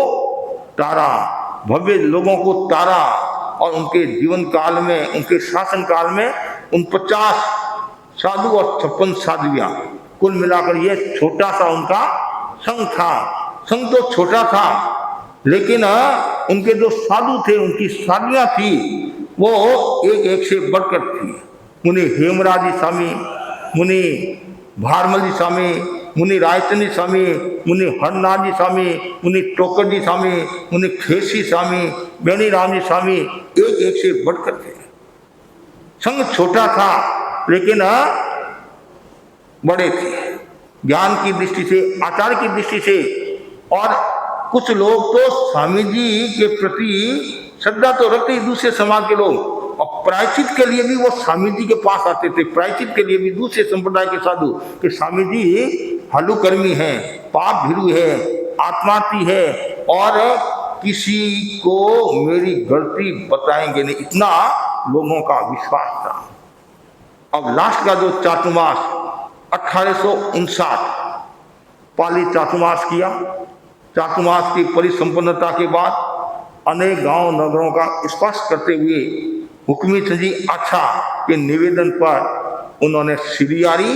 तारा, भव्य लोगों को तारा। और उनके जीवन काल में, उनके शासन काल में 49 साधु और 56 साध्वियां, कुल मिलाकर ये छोटा सा उनका संघ था। संघ तो छोटा था, लेकिन उनके जो साधु थे, उनकी साधवियां थी, वो एक एक से बढ़कर थी। मुनि हेमराजी स्वामी, मुनि भारमल जी स्वामी, मुनि रायचंद जी स्वामी, मुनि हरनाथ जी स्वामी, मुनि टोकर जी स्वामी, मुनि खेसी स्वामी, बेनी राम जी स्वामी, एक एक से बढ़कर थे। संघ छोटा था, लेकिन बड़े थे ज्ञान की दृष्टि से, आचार की दृष्टि से। और कुछ लोग तो स्वामी जी के प्रति श्रद्धा तो रखते ही, दूसरे समाज के लोग, और प्रायश्चित के लिए भी वो स्वामी जी के पास आते थे। प्रायश्चित के लिए भी दूसरे संप्रदाय के साधु कि स्वामी जी हलुकर्मी है, पाप भीरु है, आत्मार्थी है और किसी को मेरी गलती बताएंगे नहीं, इतना लोगों का विश्वास था। अब लास्ट का जो चातुर्मास 1859 पाली चातुर्मास किया। चातुर्मास की परिसंपन्नता के बाद अनेक गांव नगरों का स्पर्श करते हुए हुक्मी जी आच्छा के निवेदन पर उन्होंने श्रीयारी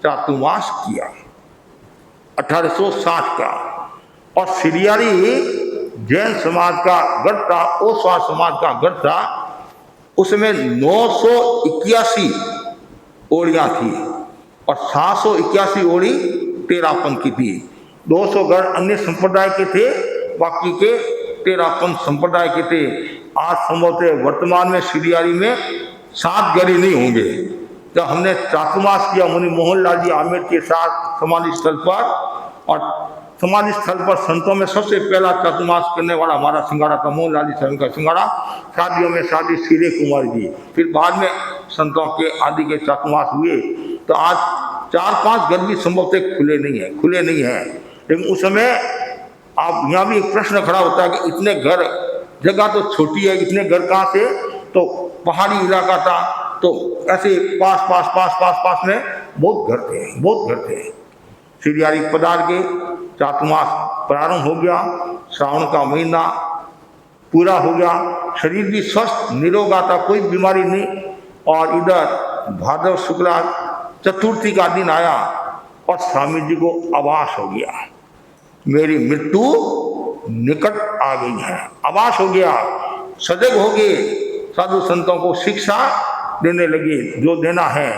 चातुर्मास किया 1860 का। और श्रीयारी जैन समाज का गढ़ था, ओसवाल समाज का गढ़ था। उसमें 981 ओड़ियाँ थी और 781 ओड़ी तेरापंथ की थी। 200 गढ़ अन्य संप्रदाय के थे, बाकी के तेरापंथ संप्रदाय के थे। आज संभवतः वर्तमान में सिरियारी में 7 गढ़ ही नहीं होंगे। जब हमने चातुर्मास किया मुनि मोहनलाल जी आमेर के साथ समाधि स्थल पर, और समाधि स्थल पर संतों में सबसे पहला चातुर्मास करने वाला हमारा सिंगाड़ा था, मोहनलाल जी स्वामी का सिंगाड़ा। शादियों में शादी सीरे कुमार जी, फिर बाद में संतों के आदि के चातुर्मास हुए। तो आज 4-5 घर भी संभवतः खुले नहीं है। लेकिन उस समय आप यहाँ भी एक प्रश्न खड़ा होता है कि इतने घर, जगह तो छोटी है, इतने घर कहाँ से? तो पहाड़ी इलाका था, तो ऐसे पास में बहुत घर थे। सिरियारी पधार के चातुर्मास प्रारंभ हो गया, श्रावण का महीना पूरा हो गया, शरीर भी स्वस्थ निरोग था, कोई बीमारी नहीं। और इधर भाद्रव शुक्ला चतुर्थी का दिन आया और स्वामी जी को आभास हो गया, मेरी मृत्यु निकट आ गई है। आभास हो गया, सजग हो गए, साधु संतों को शिक्षा देने लगे, जो देना है।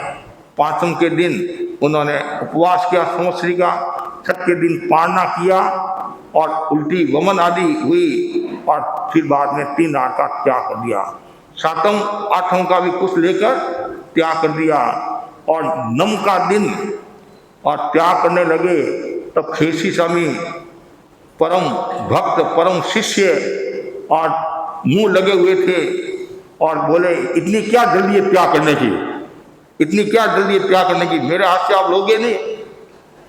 पांचम के दिन उन्होंने उपवास किया, संवत्सरी का। छठ के दिन पारना किया और उल्टी वमन आदि हुई, और फिर बाद में 3 आहार का त्याग कर दिया। 7वें 8वें का भी कुछ लेकर त्याग कर दिया। और 9 का दिन और त्याग करने लगे, तब खेसी स्वामी परम भक्त परम शिष्य और मुंह लगे हुए थे और बोले, इतनी क्या जल्दी है त्याग करने की, इतनी क्या जल्दी है त्याग करने की, मेरे हाथ से आप लोगे नहीं?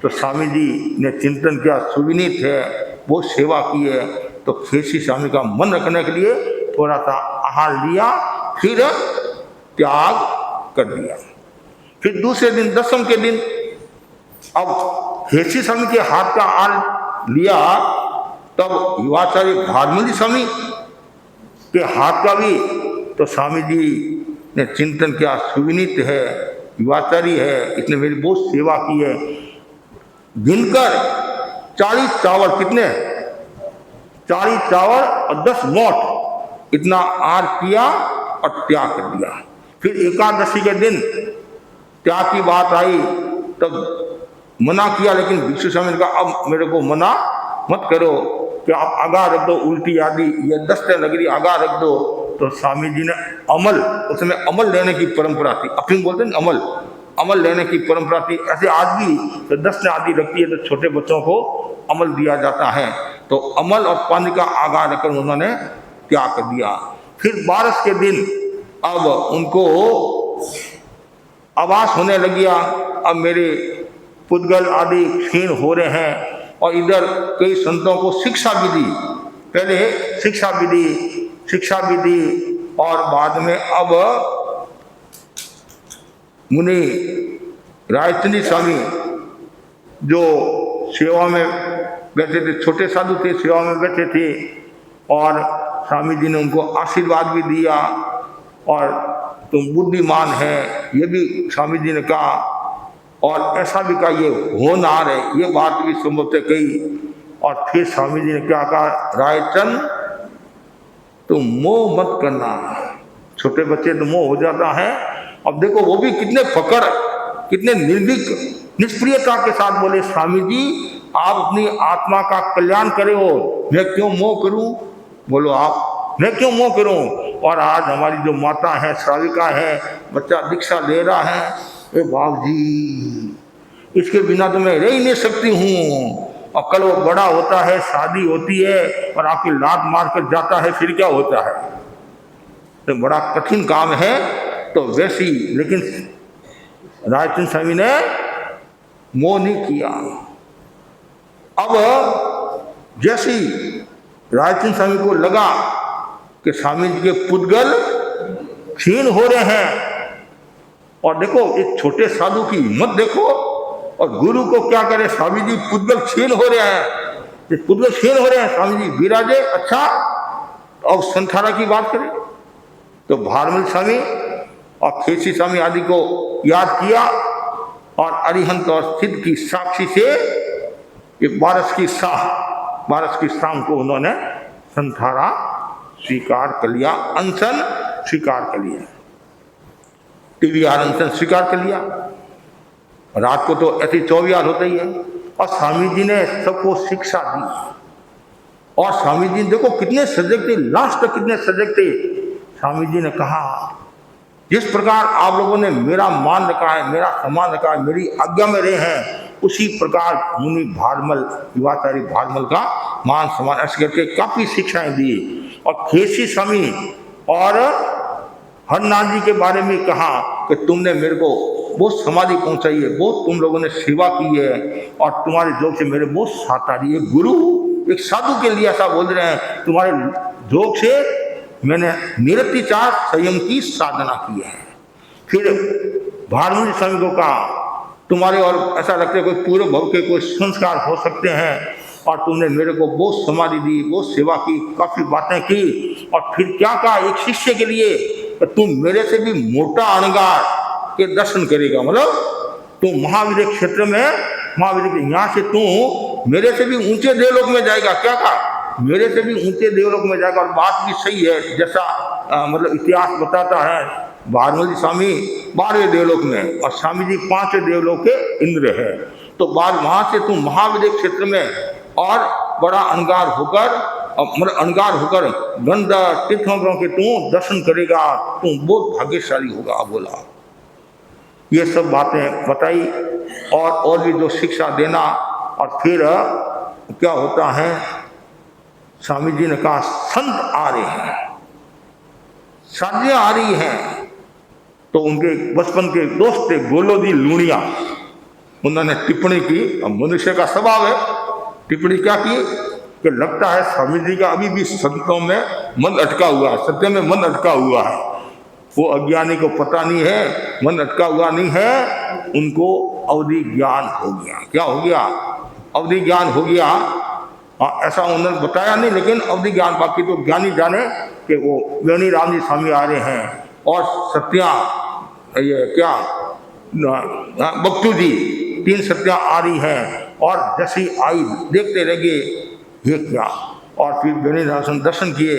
तो स्वामी जी ने चिंतन किया, सुविनीत है, वो सेवा की है। तो खेसी स्वामी का मन रखने के लिए थोड़ा सा आहार लिया, फिर त्याग कर दिया। फिर दूसरे दिन 10वें के दिन अब खेसी स्वामी के हाथ का आहार लिया, तब युवाचार्य भारमली स्वामी के हाथ का भी। तो स्वामी जी ने चिंतन किया, सुविनीत है, युवाचारी है, इसने मेरी बहुत सेवा की है। गिनकर 40 चावल, कितने 40 चावल और 10 मोठ, इतना आहार किया और त्याग कर दिया। फिर एकादशी के दिन त्याग की बात आई, तब मना किया, लेकिन भिक्षु स्वामी ने कहा, अब मेरे को मना मत करो कि आप आगा रख दो, उल्टी आदि ये दस्ते लग रही, आगा रख दो। तो स्वामी जी ने अमल, उसमें अमल लेने की परंपरा थी, अफीम बोलते हैं अमल, अमल लेने की परंपरा थी। ऐसे आज भी तो दस्ते आदि रखती है तो छोटे बच्चों को अमल दिया जाता है। तो अमल और पानी का आगा रखकर उन्होंने त्याग कर दिया। फिर 12 के दिन अब उनको आभास होने लग गया, अब मेरे पुद्गल आदि क्षीण हो रहे हैं। और इधर कई संतों को शिक्षा भी दी, पहले शिक्षा भी दी और बाद में अब मुनि रायचंदी स्वामी जो सेवा में बैठे थे, छोटे साधु थे, सेवा में बैठे थे, और स्वामी जी ने उनको आशीर्वाद भी दिया और तुम बुद्धिमान है, ये भी स्वामी जी ने कहा। और ऐसा भी कहा, ये होनहार है, ये बात भी संभवतः कही। और फिर स्वामी जी ने क्या कहा, रायचंद तुम मोह मत करना, छोटे बच्चे तो मोह हो जाता है। अब देखो वो भी कितने फकर, कितने निर्भीक निष्प्रियता के साथ बोले, स्वामी जी आप अपनी आत्मा का कल्याण करे हो, मैं क्यों मोह करूं? बोलो आप, मैं क्यों मोह करूं? और आज हमारी जो माता है, श्राविका है, बच्चा दीक्षा ले रहा है, ए बाप जी इसके बिना तो मैं रह ही नहीं सकती हूँ। और कल वो बड़ा होता है, शादी होती है और आपकी लात मार कर जाता है, फिर क्या होता है? तो बड़ा कठिन काम है। तो वैसी, लेकिन रायचंद स्वामी ने मोह नहीं किया। अब जैसी रायचंद स्वामी को लगा कि स्वामी जी के पुद्गल क्षीण हो रहे हैं, और देखो एक छोटे साधु की हिम्मत देखो, और गुरु को क्या करे, स्वामी जी पुद्गल क्षीण हो रहे हैं, पुद्गल क्षीण हो रहे हैं, स्वामी जी विराजे, अच्छा अब संथारा की बात करें। तो भारमल स्वामी और खेसी स्वामी आदि को याद किया, और अरिहंत और सिद्ध की साक्षी से ये 12 की शाम को उन्होंने संथारा स्वीकार कर लिया, अनशन स्वीकार कर लिया, टीवी अनशन स्वीकार कर लिया। रात को तो ऐसी 24 होता ही है। और स्वामी जी ने सबको शिक्षा दी। और स्वामी जी देखो कितने सजग थे, लास्ट तक कितने सजग थे। स्वामी जी ने कहा जिस प्रकार आप लोगों ने मेरा मान रखा है, मेरा सम्मान रखा है, मेरी आज्ञा में रहे हैं, उसी प्रकार मुनि भारमल, युवाचारी भारमल का मान सम्मान ऐसे करके काफी शिक्षाएं दी। और खेसी स्वामी और हरनाथ जी के बारे में कहा कि तुमने मेरे को बहुत समाधि पहुंचाई है, बहुत तुम लोगों ने सेवा की है, और तुम्हारे जोग से मेरे बहुत साथ आ रही है। गुरु एक साधु के लिए ऐसा बोल रहे हैं, तुम्हारे जोग से मैंने निरतिचार संयम की साधना की है। फिर भारमल स्वामी को कहा तुम्हारे और ऐसा लगता है कोई पूर्व भव के कोई संस्कार हो सकते हैं, और तुमने मेरे को बहुत समाधि दी, बहुत सेवा की, काफी बातें की। और फिर क्या कहा एक शिष्य के लिए, तुम मेरे से भी मोटा अणगार के दर्शन करेगा, मतलब तुम महावीर क्षेत्र में, महावीर यहाँ से तू मेरे से भी ऊंचे देवलोक में जाएगा। क्या कहा? मेरे से भी ऊंचे देवलोक में जाएगा। और बात भी सही है, जैसा मतलब इतिहास बताता है, भारमल स्वामी 12वें देवलोक में और स्वामी जी 5वें देवलोक के इंद्र है। तो बाद वहां से तुम महावीर क्षेत्र में और बड़ा अनगार होकर, मतलब अनगार होकर गंध तीर्थंकरों के तू दर्शन करेगा, तू बहुत भाग्यशाली होगा। बोला ये सब बातें बताई और भी जो शिक्षा देना। और फिर क्या होता है, स्वामी जी ने कहा संत आ रहे हैं, शादियां आ रही हैं। तो उनके बचपन के दोस्त थे गोलोदी लूणिया, उन्होंने टिप्पणी की। अब मनुष्य का स्वभाव है, टिप्पणी क्या की कि लगता है स्वामी जी का अभी भी संतों में मन अटका हुआ है, सत्य में मन अटका हुआ है। वो अज्ञानी को पता नहीं है, मन अटका हुआ नहीं है, उनको अवधि ज्ञान हो गया। क्या हो गया? अवधि ज्ञान हो गया। ऐसा उन्होंने बताया नहीं, लेकिन अवधि ज्ञान, बाकी तो ज्ञानी जाने कि वो वेणी राम जी स्वामी आ रहे हैं। और सत्या ये क्या बक्तू जी 3 सत्या आ रही हैं। और जैसी आई देखते लगे ये क्या। और फिर वेणी राम दर्शन किए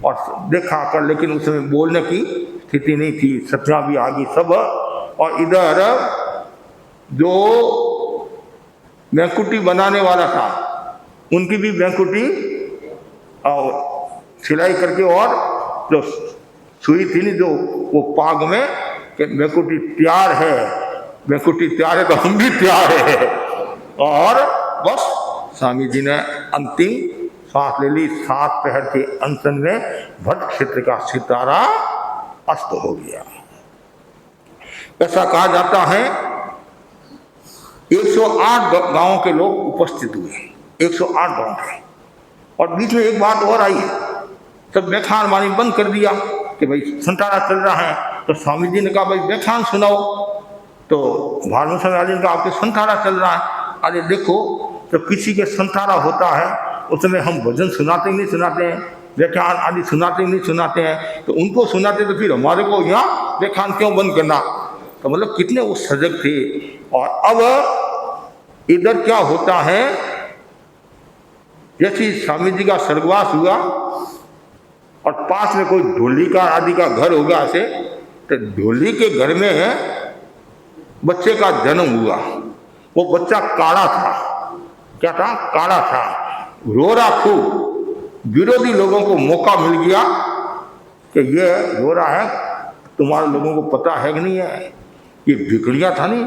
और देखा कर, लेकिन उसमें बोलने की स्थिति नहीं थी, सत्या भी आ गई सब। और इधर जो बैंकुटी बनाने वाला था उनकी भी बैंकुटी सिलाई करके, और जो सुई थी नहीं जो वो पाग में कि बैंकुटी तैयार है, बैंकुटी तैयार है तो हम भी तैयार है। और बस स्वामी जी ने अंतिम सांस ले ली। 7 पहर के अनशन में भट्ट क्षेत्र का सितारा अस्त हो गया। ऐसा कहा जाता है 108 गांवों के लोग उपस्थित हुए, 108 गांव के। और बीच में एक बात और आई, सब व्याख्यान वाणी बंद कर दिया कि भाई संतारा चल रहा है। तो स्वामी जी ने कहा भाई व्याख्यान सुनाओ। तो भारमल स्वामी जी ने कहा आपके संतारा चल रहा है। अरे देखो, तो किसी के संतारा होता है उसमें हम भजन सुनाते ही नहीं सुनाते हैं, व्याख्यान आदि सुनाते ही नहीं सुनाते हैं। तो उनको सुनाते तो फिर हमारे को यहाँ व्याख्यान क्यों बंद करना। तो मतलब कितने वो सजग थे। और अब इधर क्या होता है, जैसे स्वामी जी का स्वर्गवास हुआ और पास में कोई ढोली का आदि का घर होगा ऐसे, तो ढोली के घर में बच्चे का जन्म हुआ। वो बच्चा काला था। क्या था? काला था, रो रहा खूब। विरोधी लोगों को मौका मिल गया कि ये रो रहा है, तुम्हारे लोगों को पता है कि नहीं है, ये भिखड़िया था नहीं,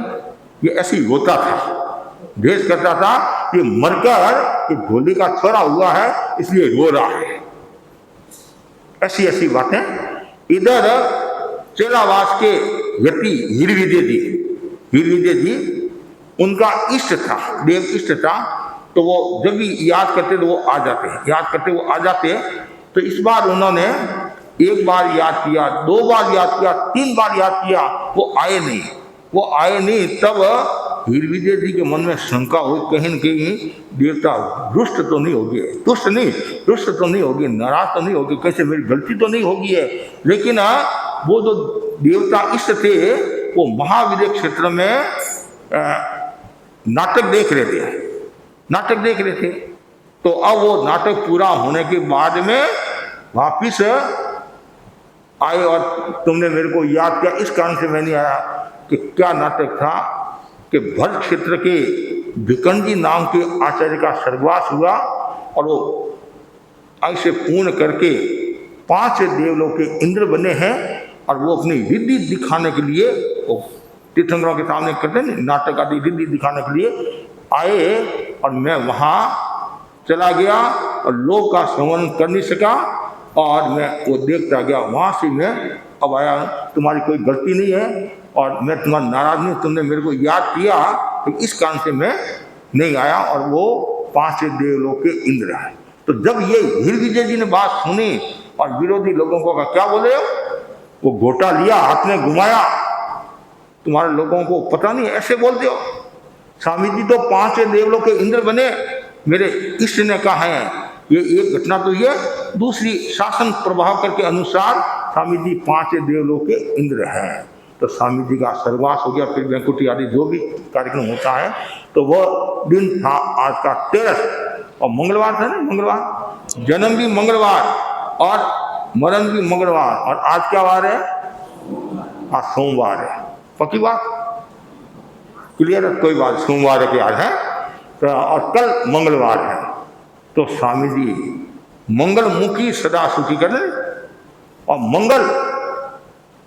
ये ऐसी रोता था, देश करता था, ये मरकर ये ढोली का छोरा हुआ है इसलिए रो रहा है। ऐसी ऐसी बातें। इधर चेलावास के व्यक्ति हीरविजय जी उनका इष्ट था, देव इष्ट था। तो वो जब भी याद करते तो वो आ जाते, याद करते वो आ जाते। तो इस बार उन्होंने 1 बार याद किया, 2 बार याद किया, 3 बार याद किया, वो आए नहीं। तब हीरविजय जी के मन में शंका हुई, कहीं न कहीं देवता रुष्ट तो नहीं होगी, रुष्ट तो नहीं होगी, नाराज तो नहीं होगी, कैसे मेरी गलती तो नहीं होगी है। लेकिन वो जो देवता इष्ट थे वो महावीर क्षेत्र में नाटक देख रहे थे। तो अब वो नाटक पूरा होने के बाद में वापिस आए और तुमने मेरे को याद किया, इस कारण से मैं नहीं आया कि क्या नाटक था कि भर क्षेत्र के भिकंजी नाम के आचार्य का स्वर्गवास हुआ और वो ऐसे पूर्ण करके 5 देवलों के इंद्र बने हैं और वो अपनी रिद्धि दिखाने के लिए, वो तीर्थंकरों के सामने करते हैं नाटक आदि, रिद्धि दिखाने के लिए आए और मैं वहाँ चला गया और लोक का श्रवण कर नहीं सका और मैं वो देखता गया। वहाँ से मैं अब आया, तुम्हारी कोई गलती नहीं है और मैं तुम्हारा नाराज नहीं, तुमने मेरे को याद किया तो इस कारण से मैं नहीं आया। और वो 5 देवलोक के इंद्र है। तो जब ये हिरविजय जी ने बात सुनी और विरोधी लोगों को क्या बोले, वो गोटा लिया हाथ में घुमाया, तुम्हारे लोगों को पता नहीं ऐसे बोलते हो, स्वामी जी तो 5 देवलों के इंद्र बने, मेरे इष्ट ने कहा है। ये एक घटना तो ये, दूसरी शासन प्रभाव करके अनुसार स्वामी जी 5 देवलों के इंद्र हैं। तो स्वामी जी का स्वर्गवास हो गया, फिर वैकुंठी आदि जो भी कार्यक्रम होता है। तो वह दिन था आज का 13 और मंगलवार था ना, मंगलवार, जन्म भी मंगलवार और मरण भी मंगलवार। और आज क्या वार है? आज सोमवार है। पक्की बात, क्लियर है? कोई बात, सोमवार के आज है तो और कल मंगलवार है। तो स्वामी जी मंगल मुखी सदा सुखी कर रहे। और मंगल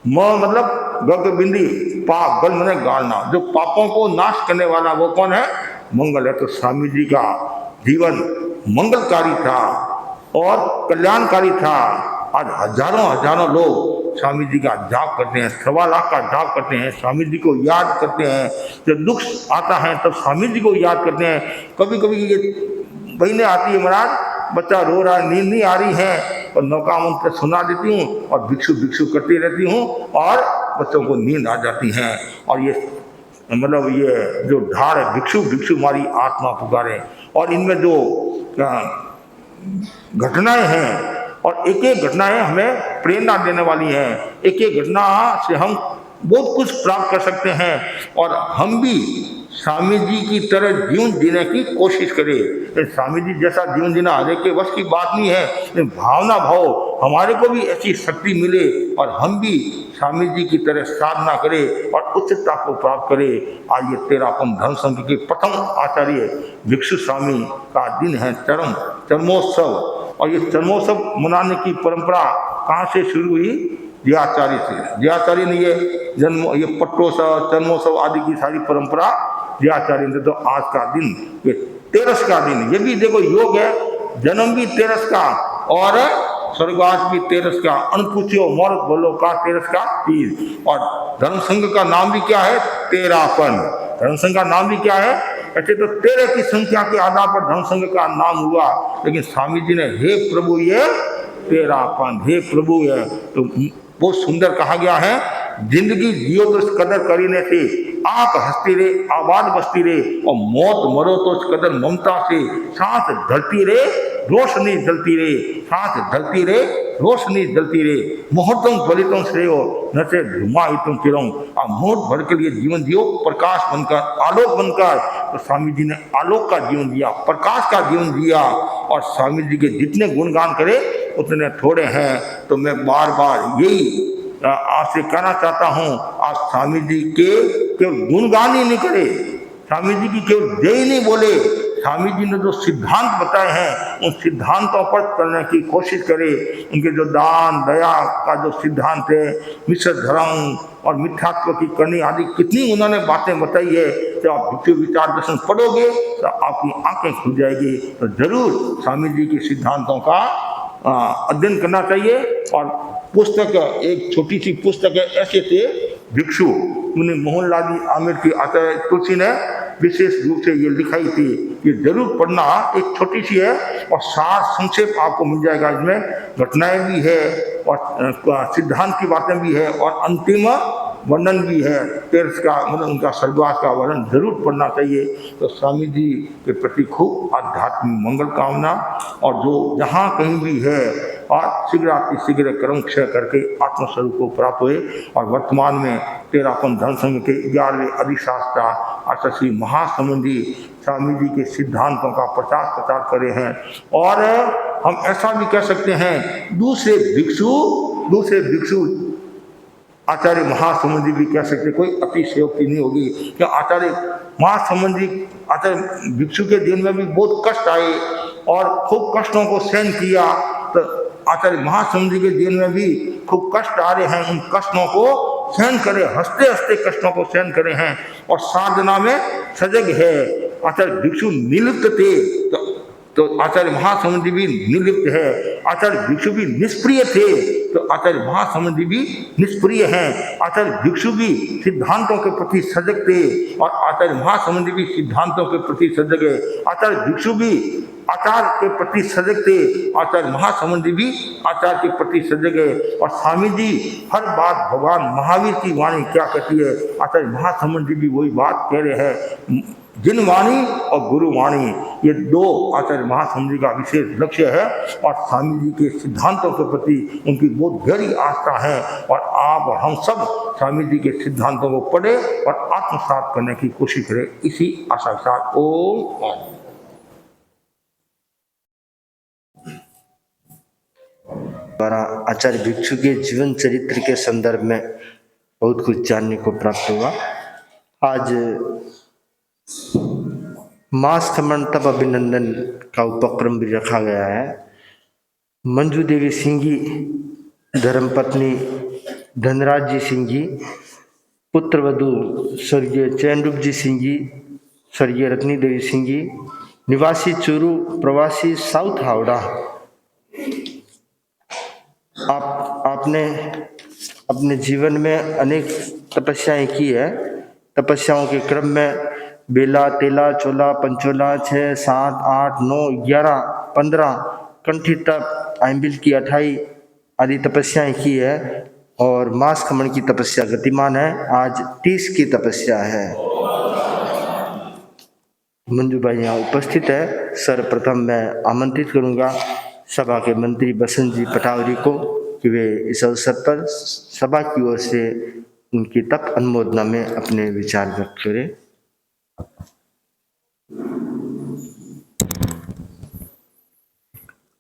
मतलब गग बिंदी, पाप गल मने गालना, जो पापों को नाश करने वाला वो कौन है? मंगल है। तो स्वामी जी का जीवन मंगलकारी था और कल्याणकारी था। आज हजारों लोग स्वामी जी का जाप करते हैं, 1.25 लाख का जाप करते हैं, स्वामी जी को याद करते हैं। जब दुख आता है तब स्वामी जी को याद करते हैं। कभी कभी ये बहनें आती है, महाराज बच्चा रो रहा है, नींद नहीं आ रही है, और नौका मंत्र सुना देती हूँ और भिक्षु करती रहती हूँ और बच्चों को नींद आ जाती हैं। और ये मतलब ये जो ढाड़ है, भिक्षु हमारी आत्मा पुकारे। और इनमें जो घटनाएं हैं और एक घटनाएं हमें प्रेरणा देने वाली हैं। एक घटना से हम बहुत कुछ प्राप्त कर सकते हैं और हम भी स्वामी जी की तरह जीवन जीने की कोशिश करें। स्वामी जी जैसा जीवन जीना हर एक के वश की बात नहीं है। भावना भाव हमारे को भी ऐसी शक्ति मिले और हम भी स्वामी जी की तरह साधना करें और उच्चता को प्राप्त करें। आज ये 13वां धर्म संघ के प्रथम आचार्य भिक्षु स्वामी का दिन है, चरमोत्सव। और ये चरमोत्सव मनाने की परंपरा कहाँ से शुरू हुई? जयाचार्य से। जयाचार्य ने ये पट्टोत्सव, चरमोत्सव आदि की सारी परंपरा जयाचार्य ने। तो आज का दिन ये 13 का दिन, ये भी देखो योग है, जन्म भी 13 का और स्वर्गवास भी 13 का, अनपूछ्यो मोरत बोलो का 13 का 30। और धर्म संघ का नाम भी क्या है? 13पन। धर्म संघ का नाम भी क्या है? ऐसे तो 13 की संख्या के आधार पर धर्म संघ का नाम हुआ, लेकिन स्वामी जी ने हे प्रभु ये 13पन, हे प्रभु है। तो बहुत सुंदर कहा गया है, जिंदगी जियो तो कदर करीने से, आंख हंसती रे आबाद बसती रे, और मौत मरो तो कदर ममता से, सांस ढलती रे रोशनी जलती रे, सांस ढलती रे रोशनी जलती रे, मुहूर्तम ज्वलितम श्रेयो न से धुमायितम चिरम। आप मुहूर्त भर के लिए जीवन जियो प्रकाश बनकर, आलोक बनकर। तो स्वामी जी ने आलोक का जीवन जिया, प्रकाश का जीवन जिया। और स्वामी जी के जितने गुणगान करे उतने थोड़े हैं। तो मैं बार बार यही आपसे कहना चाहता हूँ, आप स्वामी जी के केवल गुणगान ही नहीं करे, स्वामी जी की केवल जय ही नहीं बोले, स्वामी जी ने जो सिद्धांत बताए हैं उन सिद्धांतों पर चलने की कोशिश करें। उनके जो दान दया का जो सिद्धांत है, मिश्र धर्म और मिथ्यात्व की करनी आदि कितनी उन्होंने बातें बताई है। जब आप भिक्षु विचार दर्शन पढ़ोगे तो आपकी आंखें खुल जाएगी। तो जरूर स्वामी जी के सिद्धांतों का अध्ययन करना चाहिए। और पुस्तक, एक छोटी सी पुस्तक है, ऐसे थे भिक्षु, मुनि मोहनलाल जी आमिर की आचार्य तुलसी ने विशेष रूप से ये लिखाई थी। ये जरूर पढ़ना, एक छोटी सी है और सार संक्षेप आपको मिल जाएगा। इसमें घटनाएं भी है और सिद्धांत की बातें भी है और अंतिम वर्णन भी है। 13 का मतलब उनका स्वर्गवास का वर्णन जरूर पढ़ना चाहिए। तो स्वामी जी के प्रति खूब आध्यात्मिक मंगल कामना। और जो जहाँ कहीं भी है और शीघ्र कर्म क्षय करके आत्मस्वरूप को प्राप्त हुए। और वर्तमान में 13वां धर्म संघ के 11वें अधिशास्त्रा आचार्य श्री महासमुंदी स्वामी जी के सिद्धांतों का प्रचार करे हैं। और हम ऐसा भी कह सकते हैं, दूसरे भिक्षु दूसरे भिक्षु आचार्य महासमुद्र जी भी कह सकते, कोई अतिशयोक्ति नहीं होगी कि आचार्य महासमुद्र जी आचार्य भिक्षु के दिन में भी बहुत कष्ट आए और खूब कष्टों को सहन किया। तो आचार्य महासमुद्र जी के दिन में भी खूब कष्ट आ रहे हैं, उन कष्टों को सहन करे, हंसते हंसते कष्टों को सहन करे हैं और साधना में सजग है। आचार्य भिक्षु निर्लिप्त थे तो आचार्य महासमुद्र भी निर्लिप्त है। आचार्य भिक्षु भी निष्प्रिय थे तो आचार्य महासमुद्र भी निष्प्रिय हैं। आचार्य भिक्षु भी सिद्धांतों के प्रति सजग थे और आचार्य महासमुद्र भी सिद्धांतों के प्रति सजग है। आचार्य भिक्षु भी आचार के प्रति सजग थे, आचार्य महासमुद्र भी आचार के प्रति सजग है। और स्वामी जी हर बात भगवान महावीर की वाणी क्या कहती है, आचार्य महासमुद्र भी वही बात कह रहे हैं। जिन वाणी और गुरु वाणी, ये दो आचार्य महासमुद्र का विशेष लक्ष्य है और स्वामी जी के सिद्धांतों के प्रति उनकी बहुत गहरी आस्था है। और आप और हम सब स्वामी जी के सिद्धांतों को पढ़े और आत्मसात करने की कोशिश करें, इसी आशा के साथ ओम। द्वारा आचार्य भिक्षु के जीवन चरित्र के संदर्भ में बहुत कुछ जानने को प्राप्त हुआ। आज मास खमन तप अभिनंदन का उपक्रम भी रखा गया है। मंजू देवी सिंह जी, धर्मपत्नी धनराज जी सिंह जी, पुत्र वधु स्वर्गीय चैनरूप जी सिंह जी, स्वर्गीय रत्नी देवी सिंह जी, निवासी चूरू, प्रवासी साउथ हावड़ा। आपने अपने जीवन में अनेक तपस्याएं की है। तपस्याओं के क्रम में बेला, तेला, चोला, पंचोला, 6, 7, 8, 9, 11, 15 कंठी तप, आइंबिल की 28 आदि तपस्याएं की है और मास खमन की तपस्या गतिमान है। आज 30 की तपस्या है। मंजू भाई यहाँ उपस्थित है। सर्वप्रथम मैं आमंत्रित करूँगा सभा के मंत्री बसंत जी पटावरी को कि वे इस अवसर पर सभा की ओर से उनकी तप अनुमोदना में अपने विचार व्यक्त करें।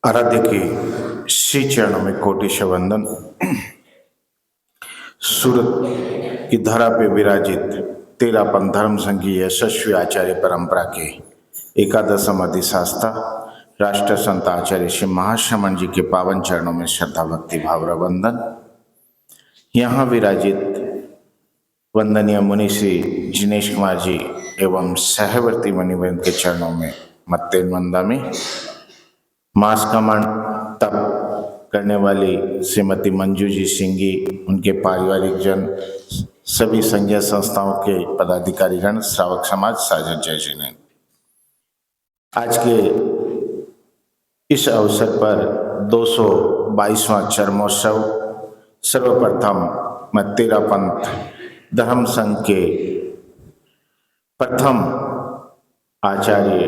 आराध्य के श्री चरणों में कोटि वंदन। सूरत की धरा पे विराजित तेरापंथ धर्म संघ की यशस्वी आचार्य परंपरा के एकादशम अधिशास्ता राष्ट्र संत आचार्य श्री महाश्रमण जी के पावन चरणों में श्रद्धा भक्ति भाव वंदन। यहाँ विराजित वंदनीय मुनि श्री जिनेश कुमार जी एवं सहवर्ती मुनिवृंद के चरणों में मत्तेन वंदामि। मास खमन तप करने वाली श्रीमती मंजू जी सिंह जी, उनके पारिवारिक जन, सभी संघीय संस्थाओं के पदाधिकारीगण, श्रावक समाज, साजन जय जिनेन्द्र। आज के इस अवसर पर 222वां चरमोत्सव सर्वप्रथम मैं तेरापंथ धर्म संघ के प्रथम आचार्य,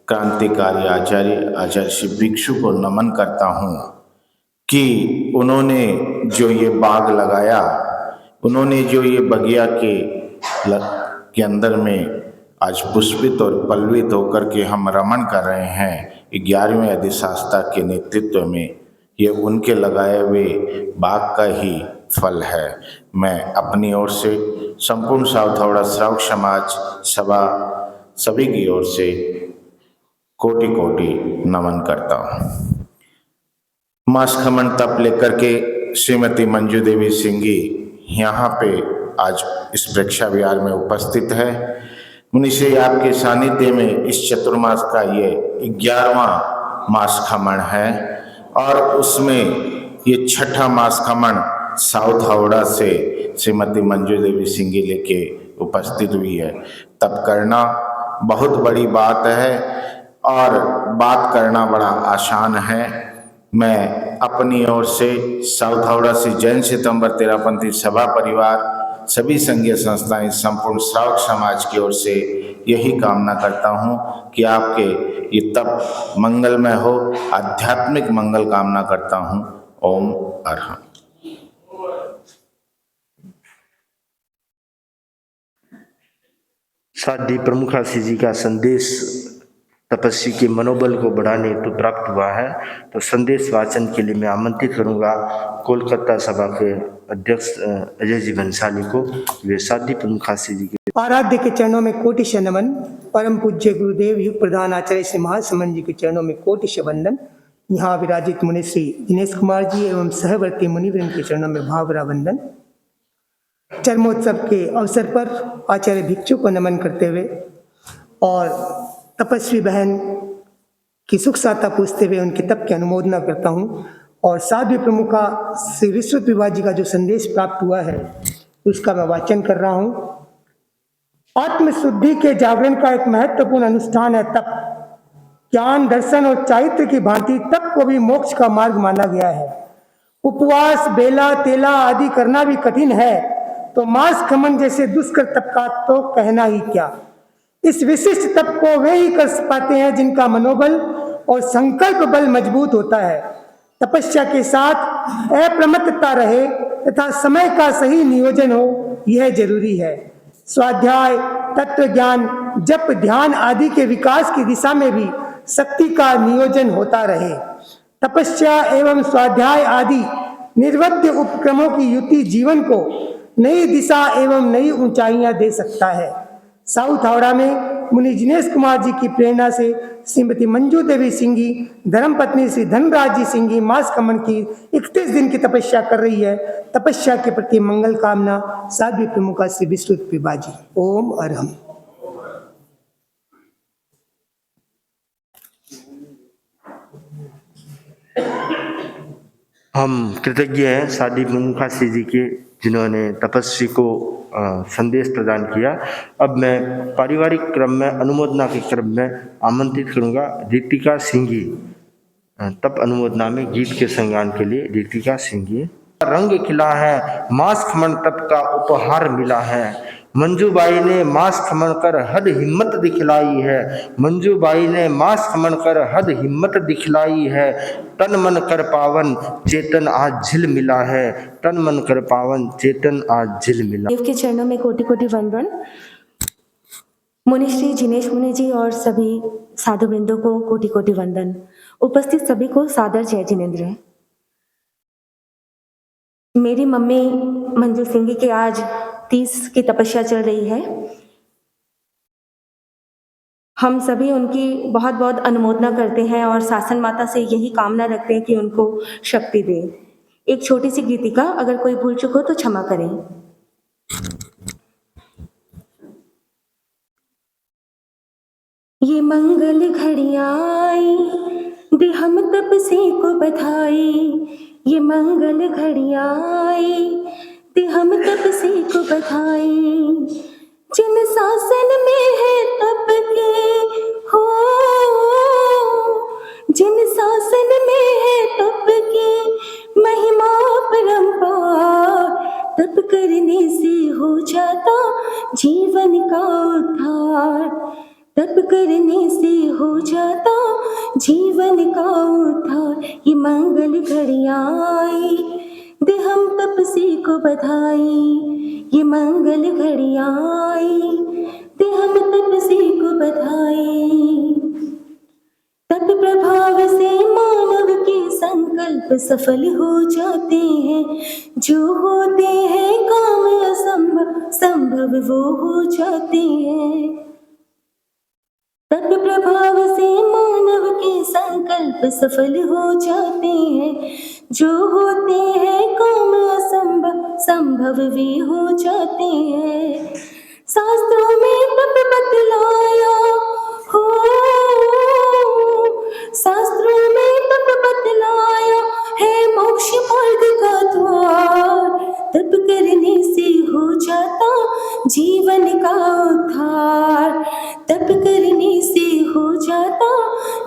क्रांतिकारी आचार्य श्री भिक्षु को नमन करता हूँ कि उन्होंने जो ये बाग लगाया, उन्होंने जो ये बगिया के अंदर में आज पुष्पित और पल्लवित होकर के हम रमण कर रहे हैं, 11वें अधिशास्ता के नेतृत्व में ये उनके लगाए हुए बाग का ही फल है। मैं अपनी ओर से संपूर्ण साउथ हावड़ा श्रावक समाज सभा सभी की ओर से कोटि कोटि नमन करता हूँ। मास खमन तप लेकर के श्रीमती मंजू देवी सिंह जी यहाँ पे आज इस प्रेक्षा विहार में उपस्थित है। मुनिश्री आपके सानिध्य में इस चतुर्मास का ये 11वां मास खमन है और उसमें ये छठा मास खमन साउथ हावड़ा से श्रीमती मंजू देवी सिंह जी लेके उपस्थित हुई है। तप करना बहुत बड़ी बात है और बात करना बड़ा आसान है। मैं अपनी ओर से साउथ हावड़ा से जैन सितंबर तेरापंथी सभा परिवार, सभी संघीय संस्थाएं, संपूर्ण श्रावक समाज की ओर से यही कामना करता हूं कि आपके ये तप मंगलमय हो, आध्यात्मिक मंगल कामना करता हूं। ओम अरहम। साध्वी प्रमुखासी जी का संदेश तपस्वी के मनोबल को बढ़ाने हेतु प्राप्त हुआ है। तो संदेश वाचन के लिए मैं आमंत्रित करूंगा कोलकाता सभा के अध्यक्ष अजय जी भंसाली को। वे साध्वी प्रमुखासी जी के आराध्य के चरणों में कोटि नमन। परम पूज्य गुरुदेव युग प्रधान आचार्य श्री महासमन जी के चरणों में कोटि वंदन। यहाँ विराजित मुनि श्री दिनेश कुमार जी एवं सहवर्ती मुनिवृंद के चरणों में भावरा वंदन। चरमोत्सव के अवसर पर आचार्य भिक्षु को नमन करते हुए और तपस्वी बहन की सुख साता पूछते हुए उनके तप की अनुमोदना करता हूँ और साध्वी प्रमुखा श्री विश्रुत विभा जी का जो संदेश प्राप्त हुआ है उसका मैं वाचन कर रहा हूँ। आत्मशुद्धि के जागरण का एक महत्वपूर्ण अनुष्ठान है तप। ज्ञान, दर्शन और चारित्र की भांति तप को भी मोक्ष का मार्ग माना गया है। उपवास, बेला, तेला आदि करना भी कठिन है तो मांस खमन जैसे दुष्कर तप का तो कहना ही क्या। इस विशिष्ट तप को वे ही कर पाते हैं जिनका मनोबल और संकल्प बल मजबूत होता है। तपस्या के साथ अप्रमत्तता रहे तथा समय का सही नियोजन हो, यह जरूरी है। स्वाध्याय, तत्व ज्ञान, जप, ध्यान आदि के विकास की दिशा में भी शक्ति का नियोजन होता रहे। तपस्या एवं स्वाध्याय आदि निर्वध्य उपक्रमों की युति जीवन को नई दिशा एवं नई ऊंचाइयां दे सकता है। साउथ हावड़ा में मुनि दिनेश कुमार जी की प्रेरणा से श्रीमती मंजू देवी सिंघी धर्मपत्नी श्री धनराज जी सिंघी मास खमन की 31 दिन की तपस्या कर रही है। तपस्या के प्रति मंगल कामना साध्वी प्रमुखा श्री विश्रुत विभा जी। ओम अरहम। हम कृतज्ञ हैं साध्वी प्रमुखासी जी के जिन्होंने तपस्वी को संदेश प्रदान किया। अब मैं पारिवारिक क्रम में अनुमोदना के क्रम में आमंत्रित करूंगा रितिका सिंघी तप अनुमोदना में गीत के संगान के लिए। रितिका सिंघी। रंग खिला है, मांस खमन तप का उपहार मिला है। मंजूबाई ने मांस खमन कर हद हिम्मत दिखलाई है। मंजूबाई ने मांस खमन कर हद हिम्मत दिखलाई है। तन मन कर पावन चेतन आज झिल मिला है। तन मन कर पावन चेतन आज झिल मिला। देव के चरणों में कोटि कोटि वंदन। मुनि श्री जिनेश मुनि जी और सभी साधु वृंदों को कोटि कोटि वंदन। उपस्थित सभी को सादर जय जिनेंद्र। मेरी मम्मी मंजू सिंघी के आज 30 की तपस्या चल रही है। हम सभी उनकी बहुत बहुत अनुमोदना करते हैं और शासन माता से यही कामना रखते हैं कि उनको शक्ति दे। एक छोटी सी गीतिका, अगर कोई भूल चुको तो क्षमा करें। ये मंगल घड़ियां आई दे हम तपस्वी को बधाई। ये मंगल घड़ियां आई दे हम तपस्वी को बधाई। जिन शासन में है तप के हो, जिन शासन में है तप की महिमा परंपार। तप करने से हो जाता जीवन का उद्धार। तप करने से हो जाता जीवन का उद्धार। ये मंगल घड़ियां आई दे हम तपस्वी को बधाई। ये मंगल घड़ियां आई दे हम तपस्वी को बधाई। तप प्रभाव से मानव के संकल्प सफल हो जाते हैं। जो होते हैं काम असंभव संभव वो हो जाते हैं। तप प्रभाव से मानव के संकल्प सफल हो जाते हैं। जो होते हैं काम असंभव संभव वे हो जाते हैं। शास्त्रों में तप बतलाया हो, शास्त्रों में तप बतलाया है मोक्ष मार्ग का द्वार। तप करने से हो जाता जीवन का उद्धार। तप करने से हो जाता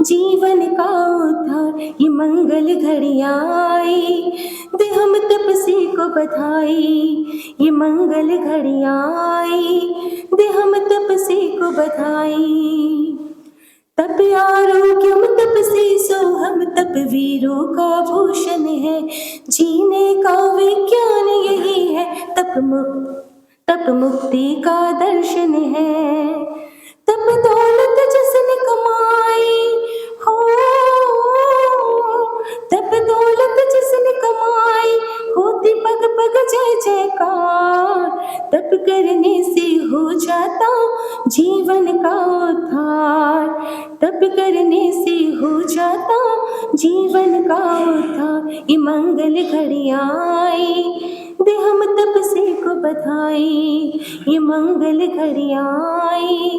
जीवन का उद्धार। ये मंगल घड़ियां आई दे हम तपस्वी को बधाई। ये मंगल घड़ियां आई दे हम तपस्वी को बधाई। तप आरोग्यम तपसी सो हम तप वीरों का भूषण है। जीने का विज्ञान यही है। तप मुक्ति का दर्शन है। तप दौलत जिसने कमाई करने से हो जाता जीवन का उद्धार। ये मंगल घड़ियाँ आई दे हम तपस्वी को बधाई, ये मंगल घड़ियाँ आई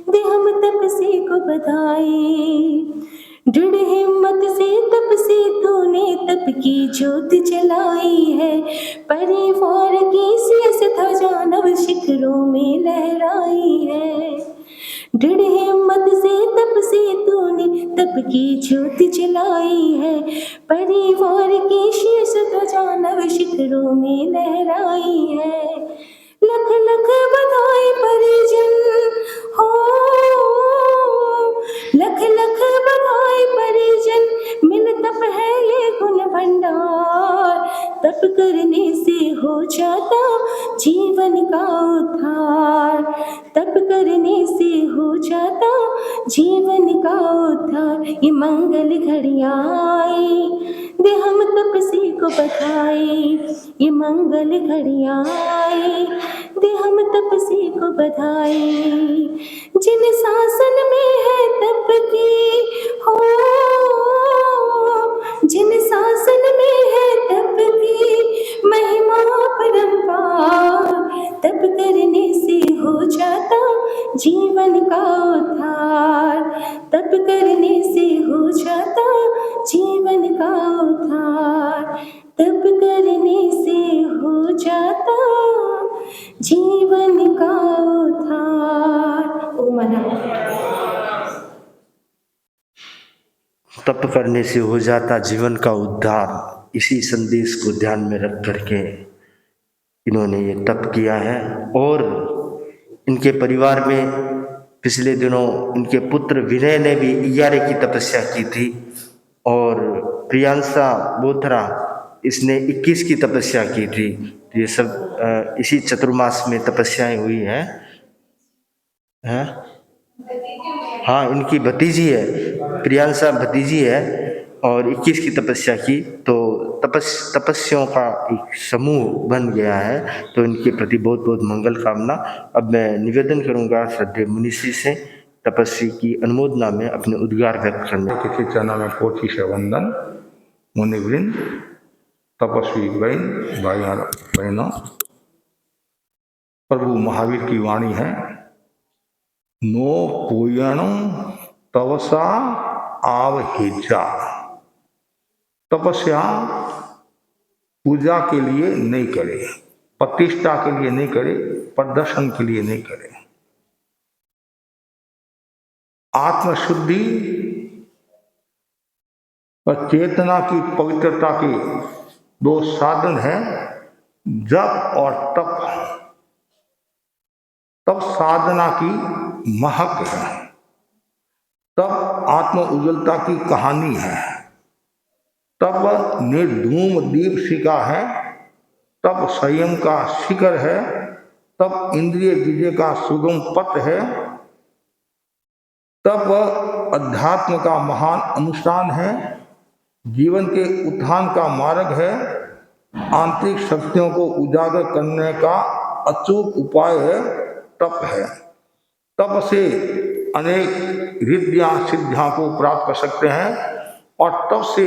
दे हम तपस्वी को बधाई। दृढ़ हिम्मत से तप से तूने तप की ज्योत जलाई है, परिवार की शीश ध्वजा नव शिखरों में लहराई है। दृढ़ हिम्मत से तप से तूने तप की ज्योत जलाई है, परिवार की शीश ध्वजा नव शिखरों में लहराई है। लख लख बधाई परिजन हो, लख लख बधाई परिजन, मिल तप है ये गुण भंडार। तप करने से हो जाता जीवन का उद्धार, तप करने से हो जाता जीवन का उद्धार। ये मंगल घड़ियाँ आई दे हम तपस्वी को बधाई, ये मंगल घड़ियाँ आई दे हम तपस्वी को बधाई। जिन शासन में है तप की हो, जिन शासन में है तप की महिमा परंपार। तप करने से हो जाता जीवन का उद्धार, तप करने से हो जाता जीवन का उद्धार, तप करने से हो जाता जीवन का उद्धार। ओम नमः। तप करने से हो जाता जीवन का उद्धार, इसी संदेश को ध्यान में रख करके इन्होंने ये तप किया है। और इनके परिवार में पिछले दिनों इनके पुत्र विनय ने भी 11 की तपस्या की थी, और प्रियांशा बोथरा इसने 21 की तपस्या की थी। ये सब इसी चतुर्मास में तपस्याएं हुई हैं। हाँ, इनकी भतीजी है, प्रियांशा भतीजी है, और 21 की तपस्या की। तो तपस्याओं का एक समूह बन गया है। तो इनके प्रति बहुत बहुत मंगल कामना। अब मैं निवेदन करूंगा श्रद्धेय मुनिषी से तपस्वी की अनुमोदना में अपने उद्गार व्यक्त करने। किसी चरण में कोटि से वंदन। मुनिवृंद, तपस्वी बहन भाइयों बहनों, प्रभु महावीर की वाणी है, नो पूयणं तवसा आवहिजा। तपस्या पूजा के लिए नहीं करे, प्रतिष्ठा के लिए नहीं करे, प्रदर्शन के लिए नहीं करे। आत्मशुद्धि और चेतना की पवित्रता के 2 साधन हैं, जप और तप। तब साधना की महक है, तब आत्म उज्ज्वलता की कहानी है, तब निर्धूम दीपशिखा है, तब संयम का शिखर है, तब इंद्रिय विजय का सुगम पथ है, तब अध्यात्म का महान अनुष्ठान है, जीवन के उत्थान का मार्ग है, आंतरिक शक्तियों को उजागर करने का अचूक उपाय है, तप है। तप से अनेक रिद्धियां सिद्धियां को प्राप्त कर सकते हैं, और तप से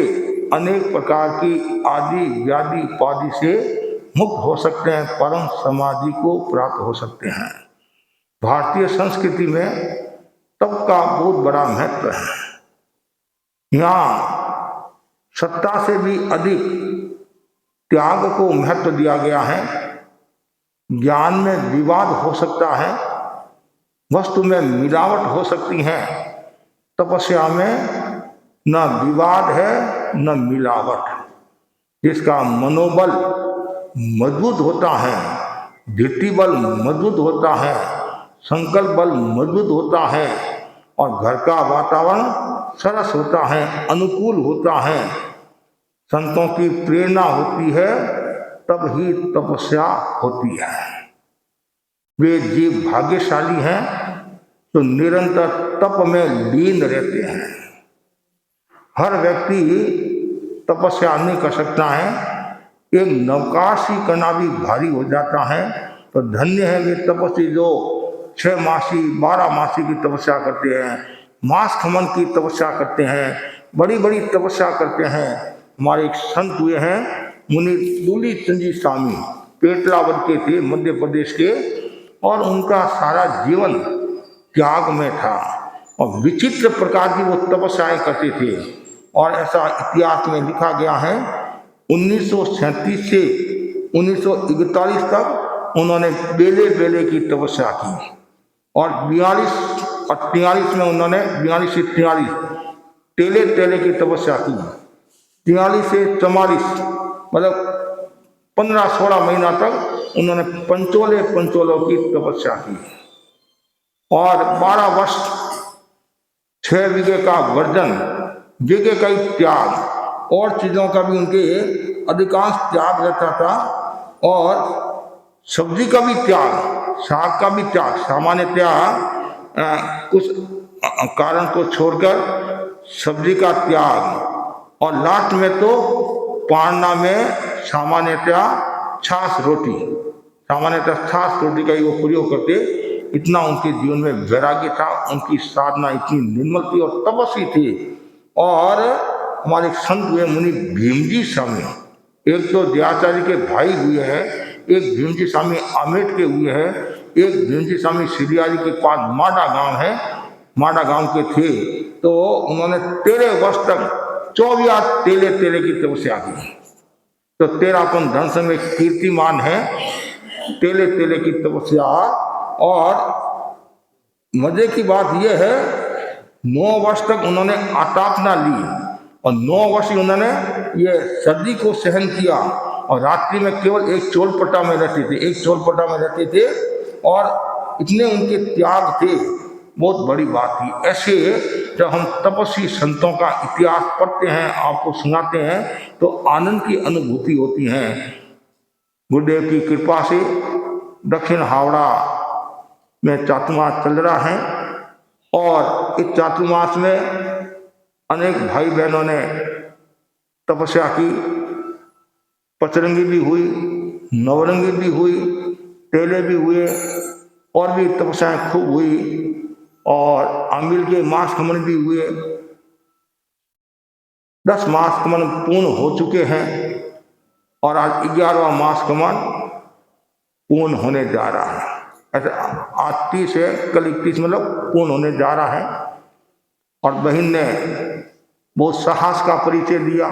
अनेक प्रकार की आदि व्याधि उपाधि से मुक्त हो सकते हैं, परम समाधि को प्राप्त हो सकते हैं। भारतीय संस्कृति में तप का बहुत बड़ा महत्व है। यहाँ सत्ता से भी अधिक त्याग को महत्व दिया गया है। ज्ञान में विवाद हो सकता है, वस्तु में मिलावट हो सकती है, तपस्या में न विवाद है न मिलावट। जिसका मनोबल मजबूत होता है, धृति बल मजबूत होता है, संकल्प बल मजबूत होता है, और घर का वातावरण सरस होता है, अनुकूल होता है, संतों की प्रेरणा होती है, तब ही तपस्या होती है। वे जीव भाग्यशाली हैं तो निरंतर तप में लीन रहते हैं। हर व्यक्ति तपस्या नहीं कर सकता है, एक नवकाशी करना भी भारी हो जाता है। तो धन्य है वे तपस्वी जो 6 मासी 12 मासी की तपस्या करते हैं, मास खमन की तपस्या करते हैं, बड़ी बड़ी तपस्या करते हैं। हमारे एक संत हुए हैं मुनि दूली चंदी स्वामी, पेटलावद के थे, मध्य प्रदेश के, और उनका सारा जीवन त्याग में था और विचित्र प्रकार की वो तपस्याएं करते थे। और ऐसा इतिहास में लिखा गया है 1937 से 1941 तक उन्होंने बेले बेले की तपस्या की और 42 और 43 में उन्होंने 42 से 43 टेले टेले की तपस्या की। 43 से 44 मतलब 15-16 महीना तक उन्होंने पंचोलों की तपस्या की और 12 वर्ष 6 बीघे का वर्जन, जगह का ही त्याग और चीजों का भी उनके अधिकांश त्याग रहता था और सब्जी का भी त्याग, शाक का भी त्याग, सामान्यतया कुछ कारण को छोड़कर सब्जी का त्याग। और लास्ट में तो पारना में सामान्यतया छाछ रोटी का ही वो प्रयोग करते। इतना उनके जीवन में वैराग्य था, उनकी साधना इतनी निर्मल थी और तपस्वी थी। और हमारे संत हुए मुनि भीमजी स्वामी, एक तो दयाचार्य के भाई हुए हैं, एक भीमजी स्वामी आमेट के हुए हैं, एक भीमजी स्वामी सिरियारी के पास माडा गांव है, माडा गांव के थे। तो उन्होंने 13 वर्ष तक 24 तेले की तपस्या की। तो 13पन धन संग में कीर्तिमान है तेले की तपस्या। और मजे की बात यह है 9 वर्ष तक उन्होंने आतापना ली और 9 वर्ष उन्होंने ये सर्दी को सहन किया और रात्रि में केवल एक चोलपट्टा में रहते थे और इतने उनके त्याग थे, बहुत बड़ी बात थी। ऐसे जब हम तपस्वी संतों का इतिहास पढ़ते हैं, आपको सुनाते हैं, तो आनंद की अनुभूति होती है। गुरुदेव की कृपा से दक्षिण हावड़ा में चातुर्मास चल रहा है और इस चातुर्मास में अनेक भाई बहनों ने तपस्या की, पचरंगी भी हुई, नवरंगी भी हुई, तेले भी हुए और भी तपस्याएं खूब हुई और आमिल के मास खमन भी हुए। 10 मास खमन पूर्ण हो चुके हैं और आज 11वां मास खमन पूर्ण होने जा रहा है। ऐसे आज 30 है, कल 31 मतलब पूर्ण होने जा रहा है। और बहन ने बहुत साहस का परिचय दिया,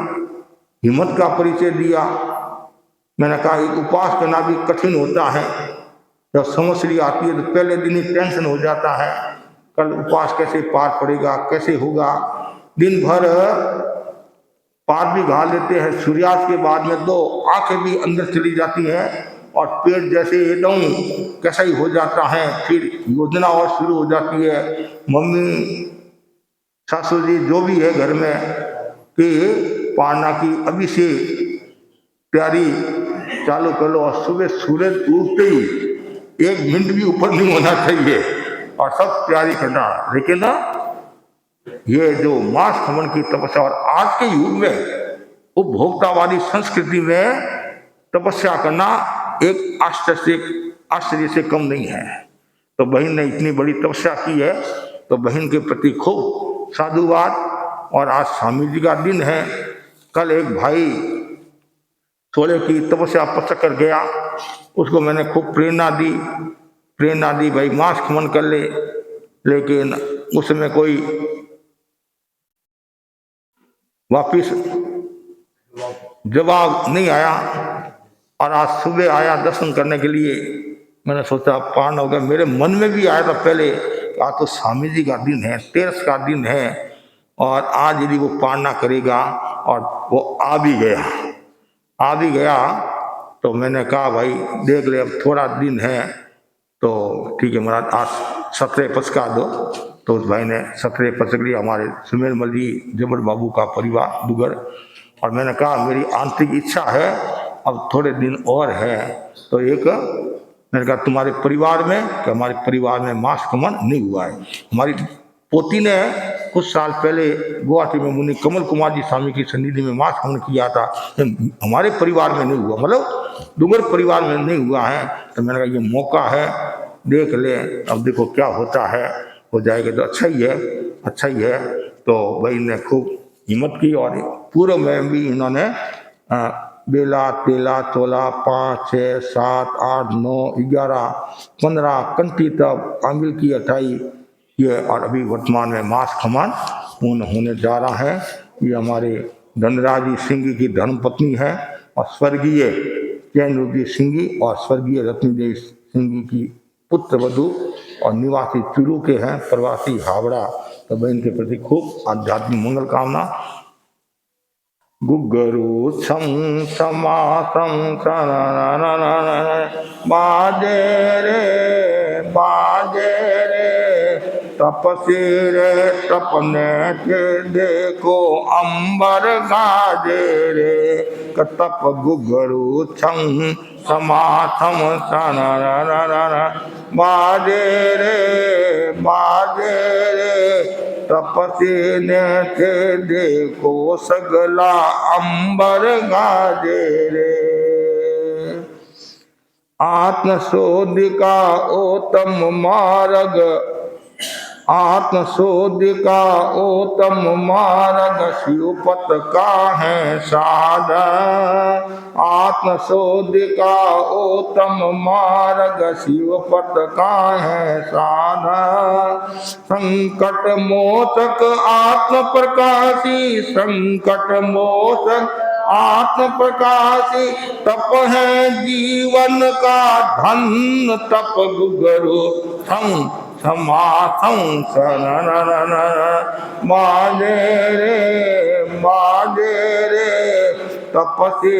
हिम्मत का परिचय दिया। मैंने कहा एक उपवास करना भी कठिन होता है, जब समस्या आती है तो पहले दिन ही टेंशन हो जाता है, कल उपवास कैसे पार पड़ेगा, कैसे होगा। दिन भर पार भी घा लेते हैं, सूर्यास्त के बाद में तो आंखें भी अंदर चली जाती हैं और पेट जैसे एकदम कैसा ही हो जाता है। फिर योजना और शुरू हो जाती है, मम्मी सासू जी जो भी है घर में कि पारना की अभी से तैयारी चालू कर लो और सुबह सूरज उगते ही 1 मिनट भी ऊपर नहीं होना चाहिए और सब तैयारी करना। लेकिन ना ये जो मास खमन की तपस्या और आज के युग में उपभोक्तावादी संस्कृति में तपस्या करना एक आश्चर्य से कम नहीं है। तो बहन ने इतनी बड़ी तपस्या की है, तो बहन के प्रति खूब साधुवाद। और आज स्वामी जी का दिन है। कल एक भाई 16 की तपस्या पचक कर गया, उसको मैंने खूब प्रेरणा दी भाई मास खमन कर ले, लेकिन उसमें कोई वापिस जवाब नहीं आया। और आज सुबह आया दर्शन करने के लिए, मैंने सोचा पारण हो गया। मेरे मन में भी आया था पहले, आज तो स्वामी जी का दिन है, 13 का दिन है और आज यदि वो पारणा करेगा, और वो आ भी गया। तो मैंने कहा भाई देख ले अब थोड़ा दिन है तो ठीक है महाराज आज 17 पचका दो। तो उस भाई ने 17 पचक लिया, हमारे सुमेर मल जी जबर बाबू का परिवार दुगर। और मैंने कहा मेरी आंतरिक इच्छा है अब थोड़े दिन और है, तो एक मैंने कहा तुम्हारे परिवार में, कि हमारे परिवार में मास खमन नहीं हुआ है। हमारी पोती ने कुछ साल पहले गुवाहाटी में मुनि कमल कुमार जी स्वामी की सन्निधि में मास खमन किया था, हमारे परिवार में नहीं हुआ, मतलब डूंगर परिवार में नहीं हुआ है। तो मैंने कहा ये मौका है, देख ले, अब देखो क्या होता है, हो जाएगा तो अच्छा ही है। अच्छा ही है। तो भाई ने खूब हिम्मत की और पूर्व में भी इन्होंने बेला तेला तोला 5 6 7 8 9 11 15 कंठी तक आमिल की 28 ये, और अभी वर्तमान में मास खमान पूर्ण होने जा रहा है। ये हमारे धनराजी सिंह की धर्मपत्नी है और स्वर्गीय चैनरूपी सिंह और स्वर्गीय रत्नदेव सिंह की पुत्र वधु और निवासी चुरू के हैं, प्रवासी हावड़ा। तो बहन के प्रति खूब आध्यात्मिक मंगल कामना। गुगरु छम क्षमा बाजे रे तपसी रे तपने के देखो अंबर गाजे रे कतप गुगरु छम समाथम बाजे रे तपसी ने थे देखो सगला अंबर गाजे रे आत्मशोध का उत्तम मार्ग आत्मशोध का उत्तम मार्ग शिवपत का है साधन आत्मशोध का उत्तम मार्ग शिवपत का है साधन संकट मोचक आत्म प्रकाशी संकट मोचक आत्म प्रकाशी तप है जीवन का धन तप गुगरु थम समाथम बाजे रे तपसी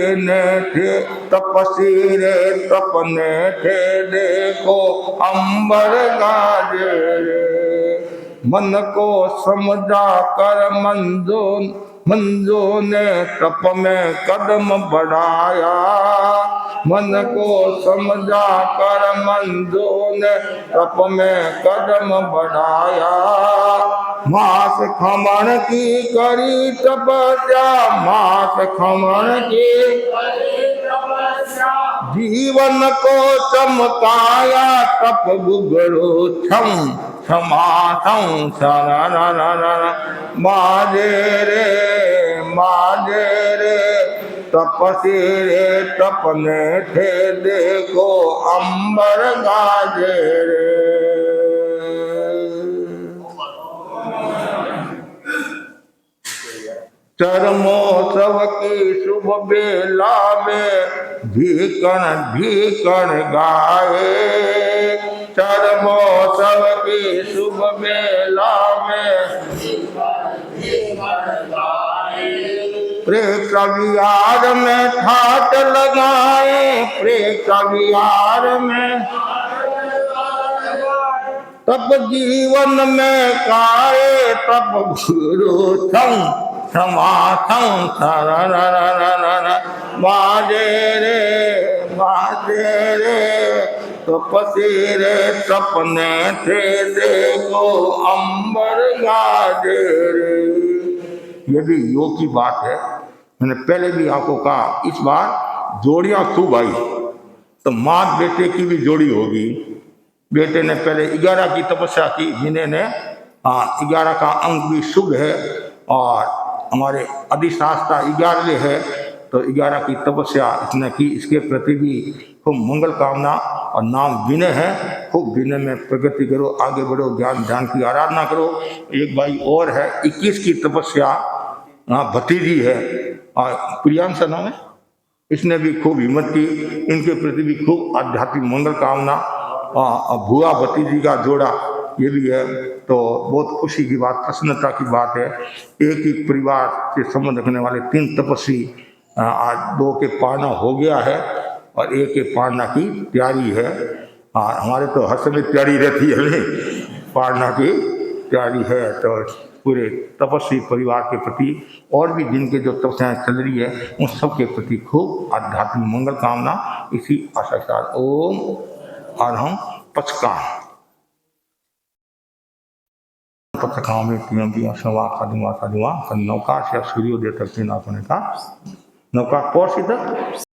रे तपने थे देखो अंबर गाजे रे मन को समझा कर मंजो ने तप में कदम बढ़ाया मन को समझा कर मंजो ने तप में कदम बढ़ाया मास खमण की करी तपस्या मास खमण की जीवन को चमकाया तप गुगरो छम समाथम बाजे रे तपसी रे तपने थे देखो अंबर गाजे रे चरमोत्सव की शुभ बेला में भीकण गाए चरमोत्सव की शुभ बेला में प्रेम विहार में ठाट लगाए प्रेम विहार में तब जीवन में काए तब गुरु समाथम बाजे रे तपसी रे तपने थे देखो अंबर गाजे रे। ये भी योग की बात है। मैंने पहले भी आपको कहा इस बार जोड़ियां खूब आई तो माँ बेटे की भी जोड़ी होगी। बेटे ने पहले 11 की तपस्या की जिन्हें ने 11 का अंक भी शुभ है और हमारे अधिशास्त्र 11 है तो 11 की तपस्या इसने की। इसके प्रति भी खूब मंगल कामना और नाम विनय है। खूब विनय में प्रगति करो आगे बढ़ो ज्ञान ध्यान की आराधना करो। एक भाई और है 21 की तपस्या भतीजी है और प्रियांशा नाम है इसने भी खूब हिम्मत की। इनके प्रति भी खूब आध्यात्मिक मंगल कामना। भुआ भतीजी का जोड़ा ये भी है तो बहुत खुशी की बात प्रसन्नता की बात है। एक ही परिवार से संबंध रखने वाले 3 तपस्वी आज 2 के पारना हो गया है और 1 के पारना की तैयारी है। हमारे तो हर समय तैयारी रहती है पारना की तैयारी है। तो पूरे तपस्वी परिवार के प्रति और भी जिनके जो तपस्याएं चल रही है उन सब के प्रति खूब आध्यात्मिक मंगल कामना। इसी आशा के साथ ओम अरहम पचका पचका में तीन सवा साधुआ नौका से सूर्योदय तक का नौका पहुंची तक